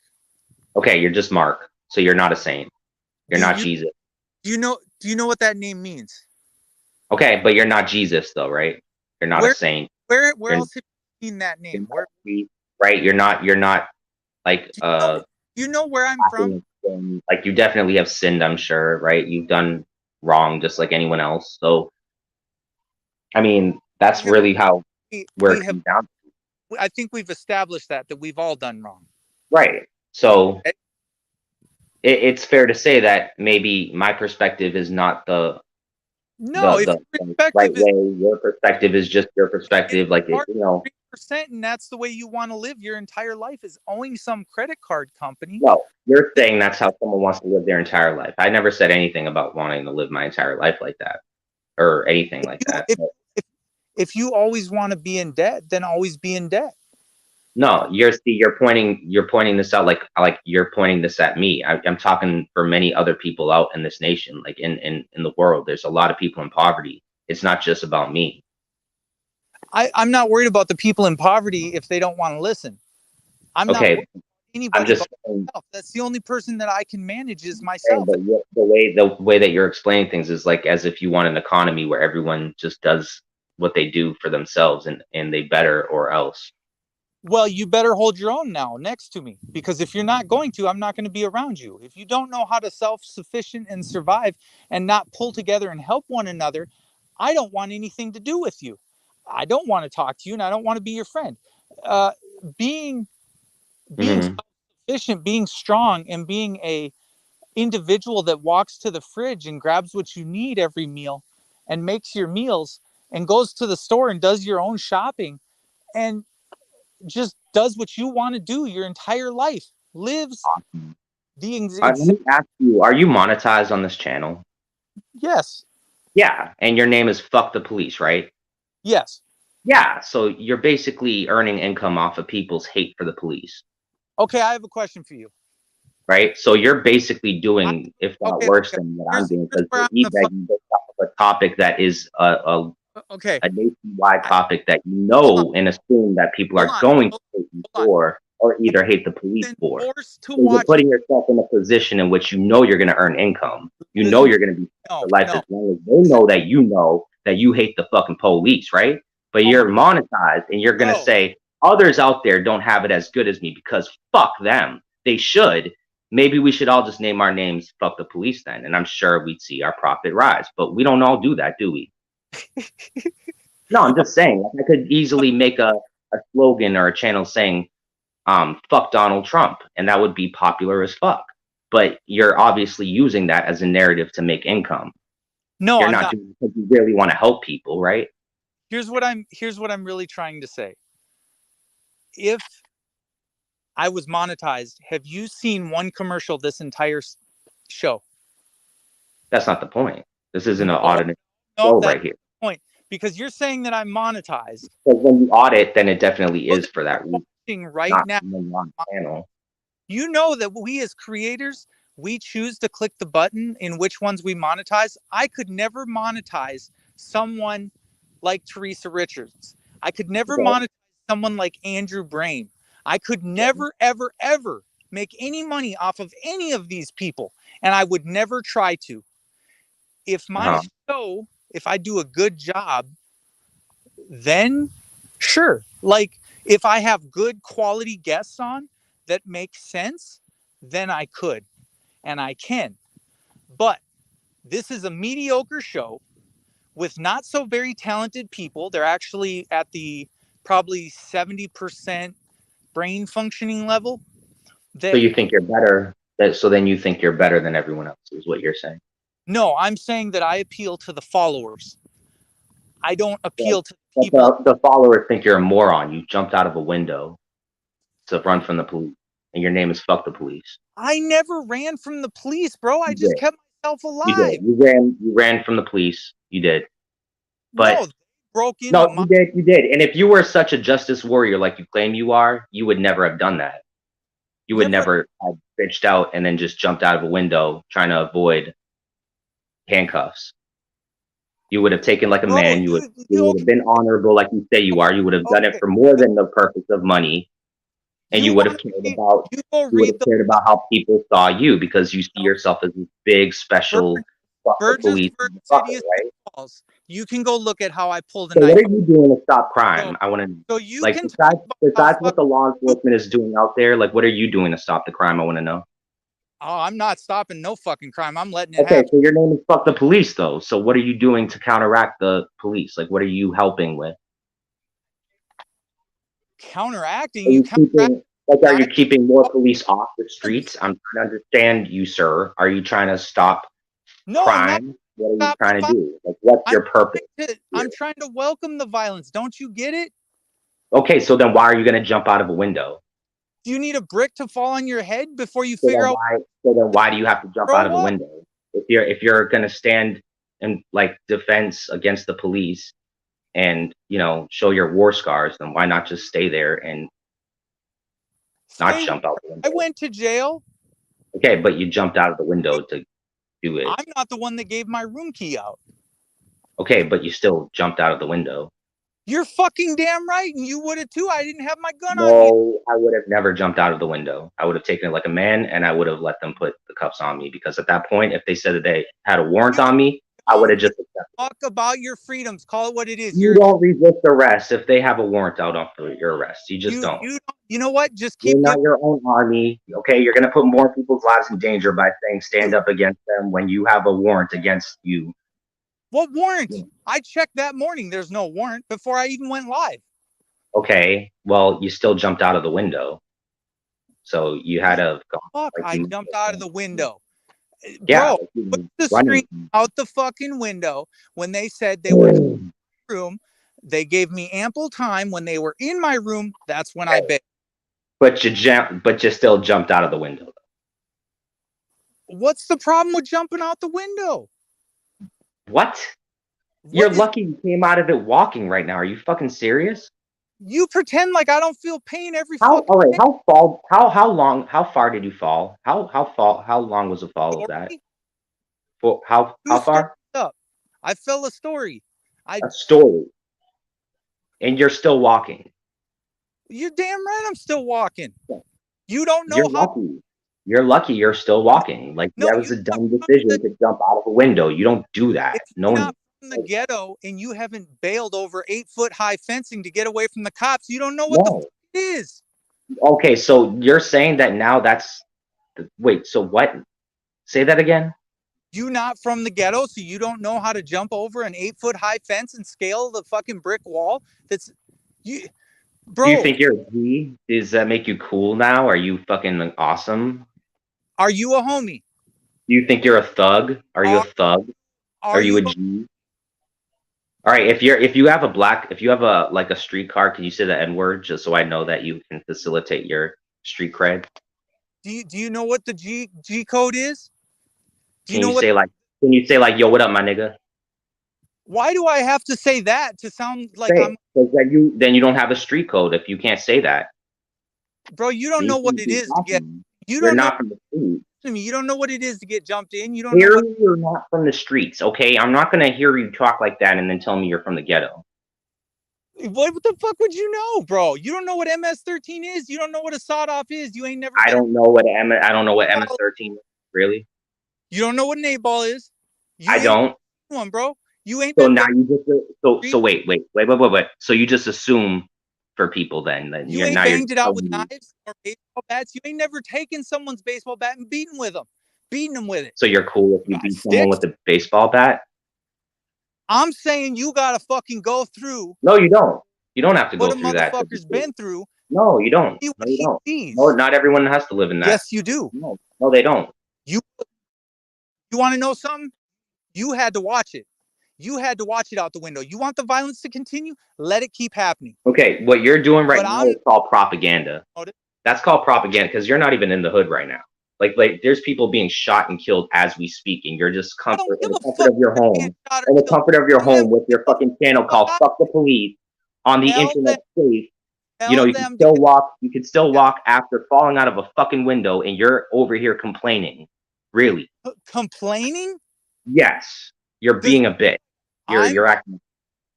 Okay, you're just Mark. So you're not a saint. You're Do not you Jesus. do you know what that name means? Okay, but you're not Jesus though, right? You're not a Where saint. where You're, else have you seen that you're name? not right? You're not like Do you know where I'm from? acting like you definitely have sinned, I'm sure, right? You've done wrong just like anyone else. So I mean, that's We have, really how where we it have. comes down to. I think we've established that we've all done wrong. Right. So Eh, it's fair to say that maybe my perspective is not No, if your the right perspective is way. Your perspective is just your perspective. Like it, 3%, and that's the way you want to live your entire life, is owing some credit card company. no, you're saying that's how someone wants to live their entire life. I never said anything about wanting to live my entire life like that or anything like that. If you always want to be in debt, then always be in debt. No, you're pointing this out like you're pointing this at me. I'm talking for many other people out in this nation, like in the world. There's a lot of people in poverty. It's not just about me. I'm not worried about the people in poverty if they don't want to listen. I'm not worried Okay, about I'm anybody just but myself. That's the only person that I can manage is saying, myself. but the way that you're explaining things is like as if you want an economy where everyone just does what they do for themselves and they better or else. Well, you better hold your own now next to me, because if you're not going to, I'm not going to be around you. If you don't know how to self-sufficient and survive and not pull together and help one another, I don't want anything to do with you. I don't want to talk to you, and I don't want to be your friend. Uh, being being Hmm. self-sufficient, being strong, and being a individual that walks to the fridge and grabs what you need every meal and makes your meals and goes to the store and does your own shopping and just does what you want to do your entire life, lives the Let exact. me ask you: are you monetized on this channel? Yes. Yeah, and your name is Fuck the Police, right? Yes. Yeah, so you're basically earning income off of people's hate for the police, Okay, I have a question for you. right? So you're basically I, doing, if not okay, worse okay. than what I'm Here's doing, here's because where you're I'm gonna e-begging based off of a topic that is okay. a nationwide I, topic that you hold on, know and assume that people hold are on, going to hold, hate you hold on. for, or either hate the police Been for. forced to So you're watch. putting yourself in a position in which you know you're going to earn income. You know Listen, you're going to be no, for life no. as long as they know that you hate the fucking police, right? But Oh my, you're monetized and you're going to no. say, others out there don't have it as good as me because fuck them. They should. Maybe we should all just name our names Fuck the Police then. And I'm sure we'd see our profit rise. But we don't all do that, do we? No, I'm just saying. Like, I could easily make a slogan or a channel saying, fuck Donald Trump, and that would be popular as fuck. But you're obviously using that as a narrative to make income. No, You're I'm not not. doing it because you really want to help people, right? Here's what I'm really trying to say. If I was monetized, have you seen one commercial this entire show? That's not the point. This isn't an No, audit no, show that's right here. the point. Because you're saying that I'm monetized. Because when you audit, then it definitely Those is for that reason, watching right not now. when you're on the panel. You know that we as creators, we choose to click the button in which ones we monetize. I could never monetize someone like Teresa Richards. I could never Okay. monetize someone like Andrew Brain. I could never, ever, ever make any money off of any of these people. And I would never try to. If my show, if I do a good job, then sure. Like if I have good quality guests on that make sense, then I could and I can. But this is a mediocre show with not so very talented people. They're actually at the probably 70% brain functioning level. So you think you're better. So then you think you're better than everyone else, is what you're saying. No, I'm saying that I appeal to the followers. I don't appeal to But people. the followers think you're a moron. You jumped out of a window to run from the police, and your name is fuck the police. I never ran from the police, bro. I You just did. kept myself You alive. did. You ran from the police. You did. But no, they broke into no, my. you did. And if you were such a justice warrior like you claim you are, you would never have done that. You would never have bitched out and then just jumped out of a window trying to avoid handcuffs. You would have taken like a man. You would have been honorable like you say you are. You would have done it for more than the purpose of money. And you would have cared about how people saw you because you see yourself as this big special police fucker, right? You can go look at how I pulled a So knife. what are you doing to stop crime? I want to So you like can besides what the law enforcement is doing out there, like what are you doing to stop the crime? I want to know. Oh, I'm not stopping no fucking crime. I'm letting it Okay, happen. so your name is fuck the police though. So what are you doing to counteract the police? Like what are you helping with? Counteracting? Are you keeping more police off the streets? I'm trying to understand you, sir. Are you trying to stop crime? What are you trying to do? Like, what's your purpose? I'm trying to welcome the violence. Don't you get it? Okay, so then why are you going to jump out of a window? Do you need a brick to fall on your head before you figure out? So then why do you have to jump out of a window? If you're going to stand in like defense against the police and show your war scars, then why not just stay there and not jump out the window? I went to jail. Okay, but you jumped out of the window to do it. I'm not the one that gave my room key out. Okay, but you still jumped out of the window. You're fucking damn right, and you would have too. I didn't have my gun on me. No, I would have never jumped out of the window. I would have taken it like a man, and I would have let them put the cuffs on me because at that point, if they said that they had a warrant on me, I would have just accepted. Talk about your freedoms. Call it what it is. You don't resist arrest if they have a warrant out on for your arrest. You just don't. You know what? Just keep. You're not your own army. Okay, you're gonna put more people's lives in danger by saying stand up against them when you have a warrant against you. What warrant? Yeah. I checked that morning. There's no warrant before I even went live. Okay, well, you still jumped out of the window. So you had a. Fuck! I jumped out of the window. Yeah, bro, put the screen out the fucking window when they said they were in the room. They gave me ample time when they were in my room. That's when I bet. But you still jumped out of the window. What's the problem with jumping out the window? What? You're lucky you came out of it walking right now. Are you fucking serious? You pretend like I don't feel pain every All right, how far did you fall? How long was the fall of that? Well, how far? Up. I fell a story. A story. And you're still walking. You're damn right I'm still walking. You don't know you're how lucky. You're lucky you're still walking. Like that was a dumb decision to jump out of a window. You don't do that. If you're not from the ghetto and you haven't bailed over 8-foot high fencing to get away from the cops, you don't know what the fuck it is. Okay, so you're saying that now that's wait, so what? Say that again. You not from the ghetto, so you don't know how to jump over an 8-foot high fence and scale the fucking brick wall? Bro, Do you think you're a G? Does that make you cool now? Are you fucking awesome? are you a homie? Do you think you're a thug? Are you a thug? Are Are you you a G? All right, if you have a like a street car, can you say the N word just so I know that you can facilitate your street cred? do you know what the G code is? Do you Can know you what? say like yo, what up, my nigga? Why do I have to say that to sound like Say I'm? it, because then you don't have a street code if you can't say that. Bro, you don't Then you know what shouldn't it be is to get. talking. You You're don't know. not from the street. To me, you don't know what it is to get jumped in. You don't know what. Clearly, you're not from the streets, okay? I'm not gonna hear you talk like that and then tell me you're from the ghetto. What the fuck would you know, bro? You don't know what MS-13 is. You don't know what a sawed off is. You ain't never I been. don't know what MS-13 is, really. You don't know what an 8-ball is. You I ain't don't. one, bro. You ain't So been. now you just so wait. So you just assume for people then that You you're ain't now you're banged it out with telling me. knives or baseball bats. You ain't never taken someone's baseball bat and beaten them with it. So you're cool if you beat someone Sticks. with a baseball bat? I'm saying you gotta fucking go through No, you don't. You don't have to what go a through that to be motherfucker's cool. been through. No, you don't. See No, what you he don't. sees. No, not everyone has to live in that. Yes, you do. No, they don't. You want to know something? You had to watch it. You had to watch it out the window. You want the violence to continue? Let it keep happening. Okay, what you're doing right But now is called propaganda. That's called propaganda because you're not even in the hood right now. Like there's people being shot and killed as we speak, and you're just I don't in give the a comfort fuck of your if they're being home, shot or in the killed. comfort of your You have home with your fucking channel called "Fuck the Police" on the Tell internet safe. You know, tell you can them still to walk. You can still walk after falling out of a fucking window, and you're over here complaining. Really? complaining. Yes, you're Does being a bitch. You're acting.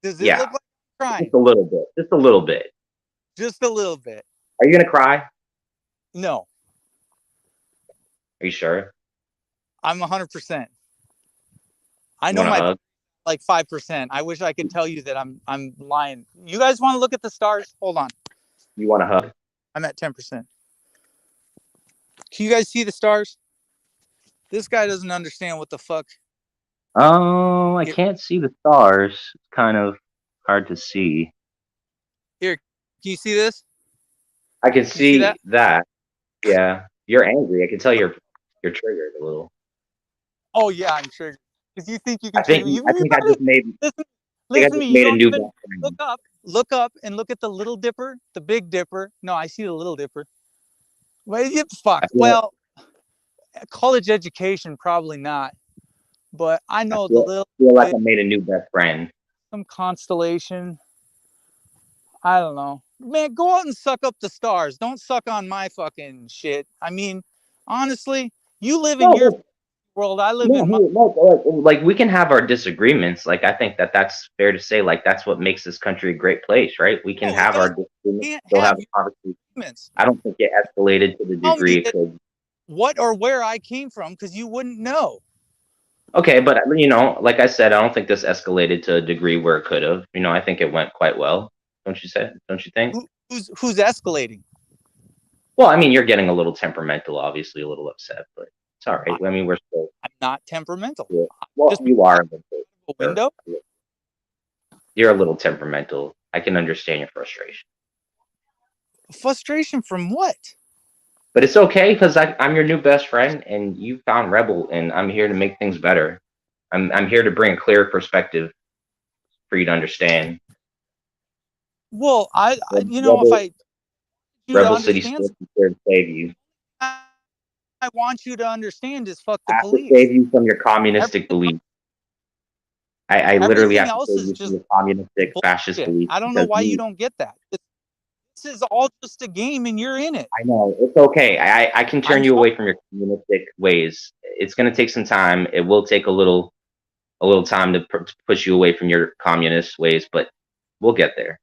does it Yeah, look like I'm crying? just a little bit. Just a little bit. Just a little bit. Are you gonna cry? No, Are you sure? I'm 100%. I You know want to my hug? like 5%. I wish I could tell you that I'm lying. You guys want to look at the stars? Hold on. You want to hug? I'm at 10%. Can you guys see the stars? This guy doesn't understand what the fuck. Oh, I can't see the stars. It's kind of hard to see. Here, can you see this? I can Can you see see that. Yeah, you're angry. I can tell you're triggered a little. Oh yeah, I'm triggered. Because you think you I can trigger think me. I think I just made Listen to me. You made a don't new even best friend. look up and look at the Little Dipper, the Big Dipper. No, I see the Little Dipper. Well, fuck. I Well, college education probably not, but I know the little feel like bit, I made a new best friend. some constellation. I don't know. Man, go out and suck up the stars. Don't suck on my fucking shit. I mean, honestly, you live in your No, world. I live no, in my. like we can have our disagreements. Like I think that's fair to say. Like that's what makes this country a great place, right? We can No, it have our doesn't. disagreements, Can't still have have a conversation. humans. I don't think it escalated to the Tell degree me it that could. what or where I came from because you wouldn't know. Okay, but like I said, I don't think this escalated to a degree where it could have. I think it went quite well. Don't you say? Don't you think? Who's escalating? Well, I mean, you're getting a little temperamental, obviously a little upset, but it's all right. I mean, we're still. I'm not temperamental. Yeah. Well, Just you are a window. You're a little temperamental. I can understand your frustration. Frustration from what? But it's okay because I'm your new best friend, and you found Rebel, and I'm here to make things better. I'm here to bring a clear perspective for you to understand. Well, if I you to Rebel City understand, Sports is here to save you. I want you to understand is fuck the I have to police. save you from your communistic beliefs. I literally Everything have to else save is you from just your communistic, fascist bullshit. beliefs. I don't know why you don't get that. This is all just a game, and you're in it. I know it's okay. I can turn you away from your communistic ways. It's going to take some time. It will take a little time to push you away from your communist ways, but we'll get there.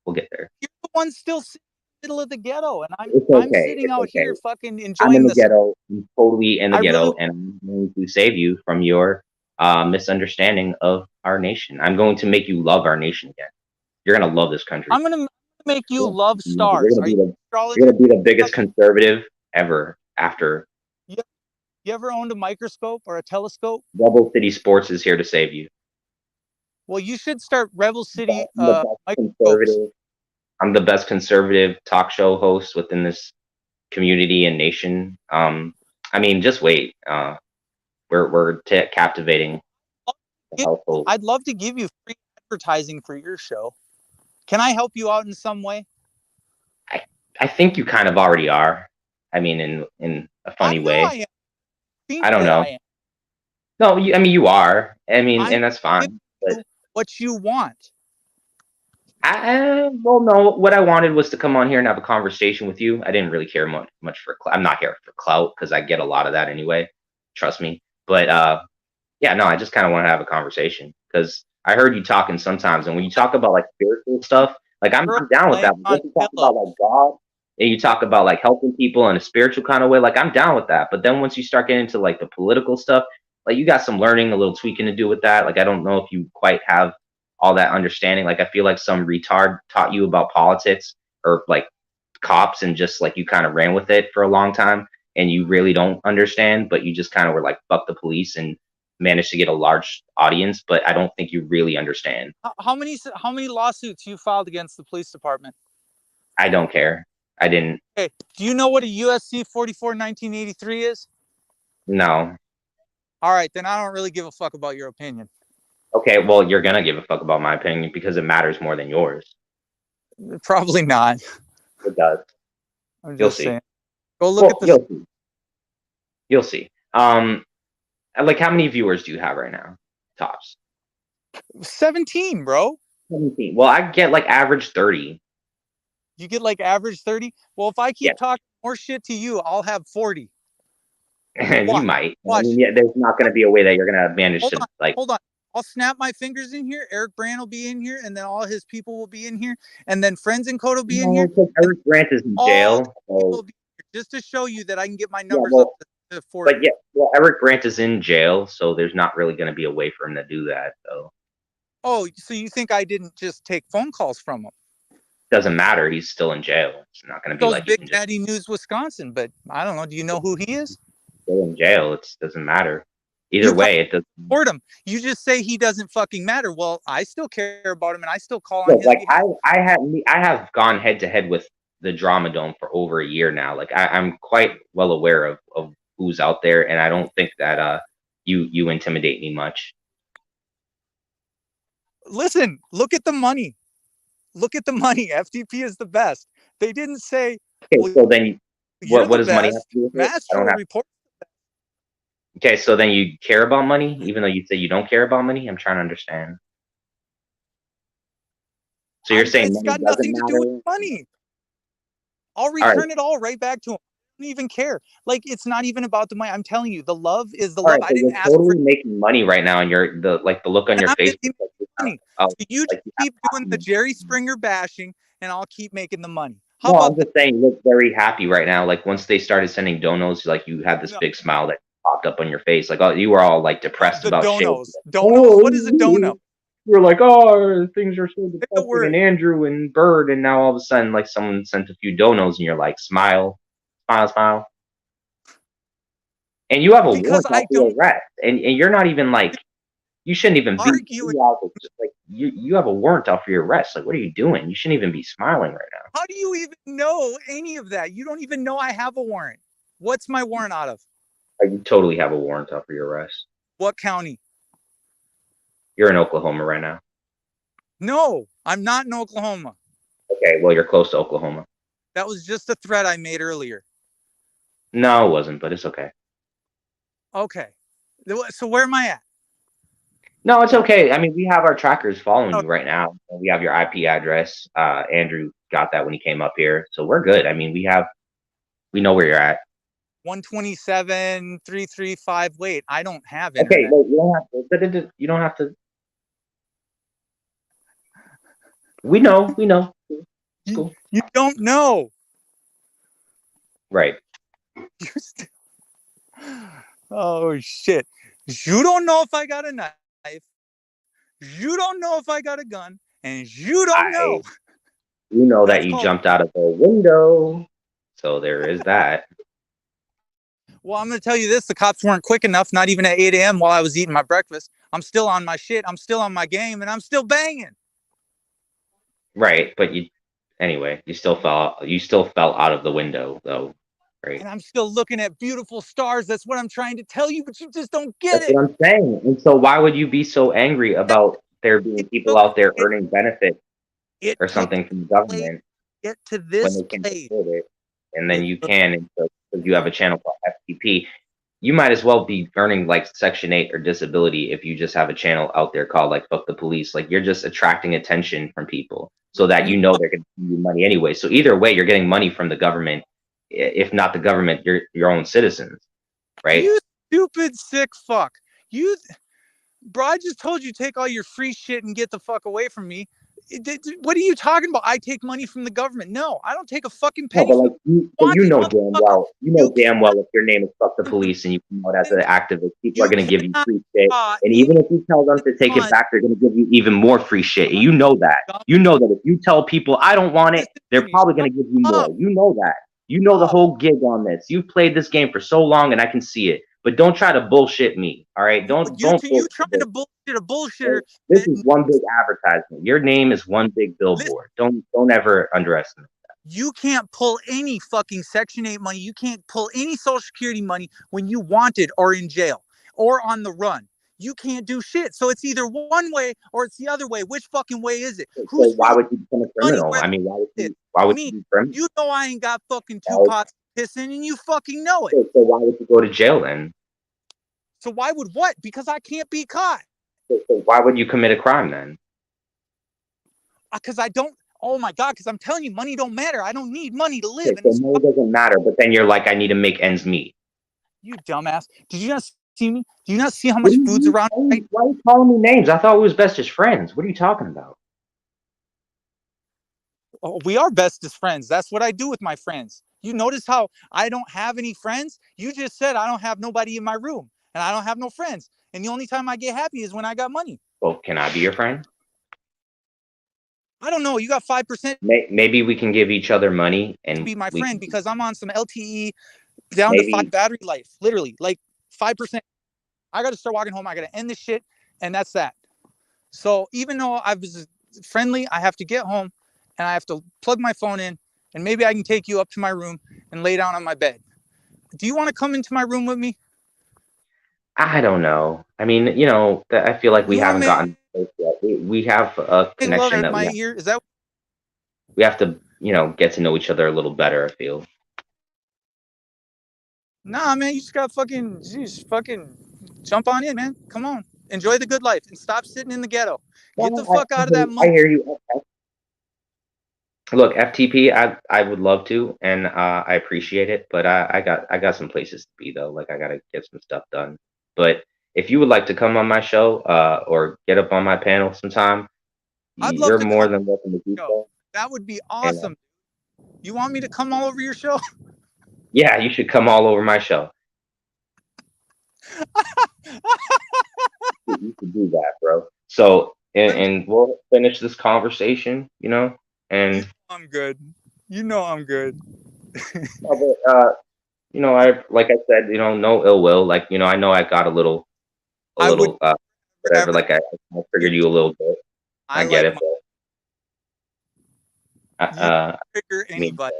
We'll get there. You're the one still sitting in the middle of the ghetto, and I'm Okay. sitting out here fucking enjoying I'm in the ghetto. I'm totally in the ghetto, and I'm going to save you from your misunderstanding of our nation. I'm going to make you love our nation again. You're going to love this country. I'm gonna make you love stars. You're going to be the biggest conservative ever after. You ever owned a microscope or a telescope? Rebel City Sports is here to save you. Well, you should start Rebel City conservative I'm the best conservative talk show host within this community and nation. I mean, just wait. We're captivating the household. I'd love to give you free advertising for your show. Can I help you out in some way? I think you kind of already are. I mean, in a funny I know way. I am. Think I don't that know. I am. No, I mean you are. I mean, I'm and that's fine. giving But you what you want. well, no. What I wanted was to come on here and have a conversation with you. I didn't really care much for. I'm not here for clout because I get a lot of that anyway. Trust me. But yeah, no. I just kind of want to have a conversation because I heard you talking sometimes, and when you talk about like spiritual stuff, like I'm down with that. But when you talk about like God, and you talk about like helping people in a spiritual kind of way, like I'm down with that. But then once you start getting into like the political stuff, like you got some learning, a little tweaking to do with that. Like I don't know if you quite have all that understanding. Like I feel like some retard taught you about politics or like cops and just like you kind of ran with it for a long time and you really don't understand, but you just kind of were like fuck the police and managed to get a large audience, but I don't think you really understand. How many lawsuits you filed against the police department? I don't care. I didn't. Okay. Do you know what a USC 44 1983 is? No. All right, then I don't really give a fuck about your opinion. Okay, well, you're gonna give a fuck about my opinion because it matters more than yours. Probably not. It does. I'm You'll just see. saying. Go look at the. You'll see. You'll see. Like how many viewers do you have right now? Tops. 17, bro. 17. Well, I get like average 30. You get like average 30. Well, if I keep Yeah. talking more shit to you, I'll have 40. You might. Watch. I mean, yeah, there's not going to be a way that you're going to manage to like. Hold on. I'll snap my fingers in here. Eric Brandt will be in here, and then all his people will be in here, and then Friends and Code will be in here. Eric Brandt is in jail. So. Just to show you that I can get my numbers up to 40. But yeah, well, Eric Brandt is in jail, so there's not really going to be a way for him to do that. So. Oh, so you think I didn't just take phone calls from him? Doesn't matter. He's still in jail. It's not going to be like Big Daddy News Wisconsin, but I don't know. Do you know who he is? Still in jail. It doesn't matter. Either way, it doesn't support him. You just say he doesn't fucking matter. Well, I still care about him, and I still call on his like behalf. I have gone head to head with the Drama Dome for over a year now. Like I'm quite well aware of who's out there, and I don't think that you intimidate me much. Listen, look at the money. Look at the money. FTP is the best. They didn't say. Okay, well, so then what does money have to do with it? Mastro report. Okay, so then you care about money, even though you say you don't care about money? I'm trying to understand. So you're saying it's got nothing to do with money. I'll return it all right back to him. I don't even care. Like, it's not even about the money. I'm telling you, the love is the love. Right, I didn't ask totally making money right now, and you're the look on your face. Money. So you just keep doing the Jerry Springer bashing, and I'll keep making the money. How about I'm just saying, you look very happy right now. Like once they started sending donos, like you had this big smile that popped up on your face. Like, oh, you were all like depressed about donos. Shit. Donos. What is a dono? You were like, oh, things are so depressing, and Andrew and Bird, and now all of a sudden, like someone sent a few donos, and you're like, smile, smile, smile. And you have a warrant out for arrest, and you're not even like, you shouldn't even be like you have a warrant out for your arrest. Like, what are you doing? You shouldn't even be smiling right now. How do you even know any of that? You don't even know I have a warrant. What's my warrant out of? You totally have a warrant out for your arrest. What county? You're in Oklahoma right now. No, I'm not in Oklahoma. Okay, well, you're close to Oklahoma. That was just a threat I made earlier. No, it wasn't, but it's okay. Okay. So where am I at? No, it's okay. I mean, we have our trackers following you right now. We have your IP address. Andrew got that when he came up here. So we're good. I mean, we know where you're at. 127-335. Wait, I don't have internet. Okay, wait, you don't have to. We know. It's cool. You don't know. Right. Oh, shit. You don't know if I got a knife. You don't know if I got a gun. And you don't know. You know that you jumped out of the window. So there is that. Well, I'm going to tell you this. The cops weren't quick enough, not even at 8 a.m. while I was eating my breakfast. I'm still on my shit. I'm still on my game, and I'm still banging. Right. But anyway, you still fell out of the window though, right? And I'm still looking at beautiful stars. That's what I'm trying to tell you, but you just don't get That's it. what I'm saying. And so why would you be so angry about there being people out there earning benefits or something from the government get to when this they can place? afford it, and then you can, and so because you have a channel called FTP, you might as well be earning like Section 8 or disability if you just have a channel out there called like Fuck the Police. Like you're just attracting attention from people so that you know they're going to give you money anyway. So either way, you're getting money from the government. If not the government, your own citizens, right? You stupid sick fuck. You, bro, I just told you take all your free shit and get the fuck away from me. What are you talking about? I take money from the government. No, I don't take a fucking No, penny. but like you know damn well, You if your name is Fuck the Police and you come out as an activist, people are going to give you cannot free shit. draw And any even if you tell them to take it fun. back, they're going to give you even more free shit. And you know that. You know that if you tell people I don't want it, they're probably going to give you more. You know that. You know the whole gig on this. You've played this game for so long, and I can see it. But don't try to bullshit me. All right? Don't you bullshit trying to bullshit a bullshitter. This is one big advertisement. Your name is one big billboard. Don't ever underestimate. You can't pull any fucking Section 8 money. You can't pull any Social Security money when you wanted or in jail or on the run. You can't do shit. So it's either one way or it's the other way. Which fucking way is it? So why would you become a criminal? I mean, why would you be criminal? You know I ain't got fucking two pots pissing and you fucking know it. So why would you go to jail then? So why would what? Because I can't be caught. So why would you commit a crime then? Because I don't. Oh my God, because I'm telling you, money don't matter. I don't need money to live. So money doesn't matter, but then you're like, I need to make ends meet. You dumbass. Did you not see me? Do you not see how much food's around? Why are you calling me names? I thought we was best as friends. What are you talking about? Oh, we are best as friends. That's what I do with my friends. You notice how I don't have any friends? You just said I don't have nobody in my room and I don't have no friends. And the only time I get happy is when I got money. Well, can I be your friend? I don't know. You got 5%. Maybe we can give each other money and be my friend because I'm on some LTE down to 5 battery life. Literally, like 5%. I got to start walking home. I got to end this shit, and that's that. So even though I was friendly, I have to get home and I have to plug my phone in, and maybe I can take you up to my room and lay down on my bed. Do you want to come into my room with me? I don't know. I mean, I feel like we haven't gotten close yet. We have a connection that we have to, get to know each other a little better, I feel. Nah, man, you just fucking jump on in, man. Come on. Enjoy the good life and stop sitting in the ghetto. Get the fuck out of that money. I hear you. Look, FTP, I would love to, and I appreciate it, but I got some places to be though. Like I gotta get some stuff done. But if you would like to come on my show, or get up on my panel sometime, you're more than welcome to do so. That would be awesome. You want me to come all over your show? Yeah, you should come all over my show. You should do that, bro. So, and we'll finish this conversation, and I'm good. I'm good. I like I said, no ill will. Like, I know I got a little, whatever. Like I triggered you a little bit. I get it. But, trigger anybody.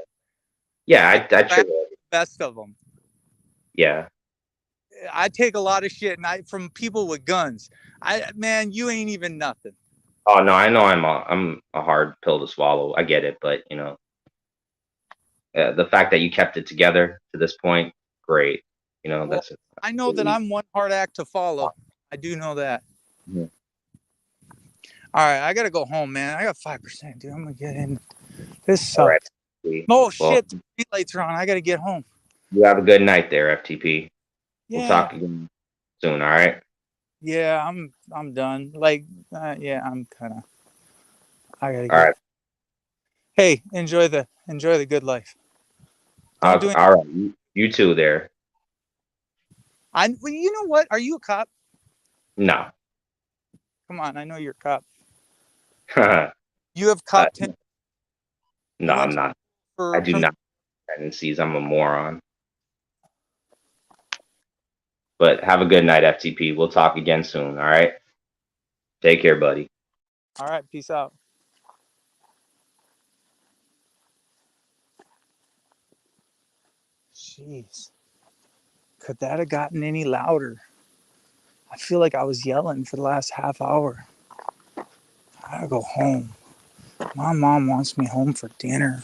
Yeah, I trigger the best of them. Yeah. I take a lot of shit, and from people with guns. Man, you ain't even nothing. Oh no, I know I'm a hard pill to swallow. I get it, but the fact that you kept it together to this point, great. That's it. I know that I'm one hard act to follow. I do know that. Yeah. All right, I gotta go home, man. I got 5%, dude. I'm gonna get in. This sucks. Right. Shit. The street lights are on. I gotta get home. You have a good night there, FTP. Yeah. We'll talk again soon. All right. Yeah, I'm done. Like, yeah, I'm kind of. I gotta. All right. Hey, enjoy the good life. All right, you too there. Well, you know what? Are you a cop? No. Come on, I know you're a cop. You have cop No, I'm not. I do not have tendencies. I'm a moron. But have a good night, FTP. We'll talk again soon. All right. Take care, buddy. All right. Peace out. Jeez. Could that have gotten any louder? I feel like I was yelling for the last half hour. I gotta go home. My mom wants me home for dinner.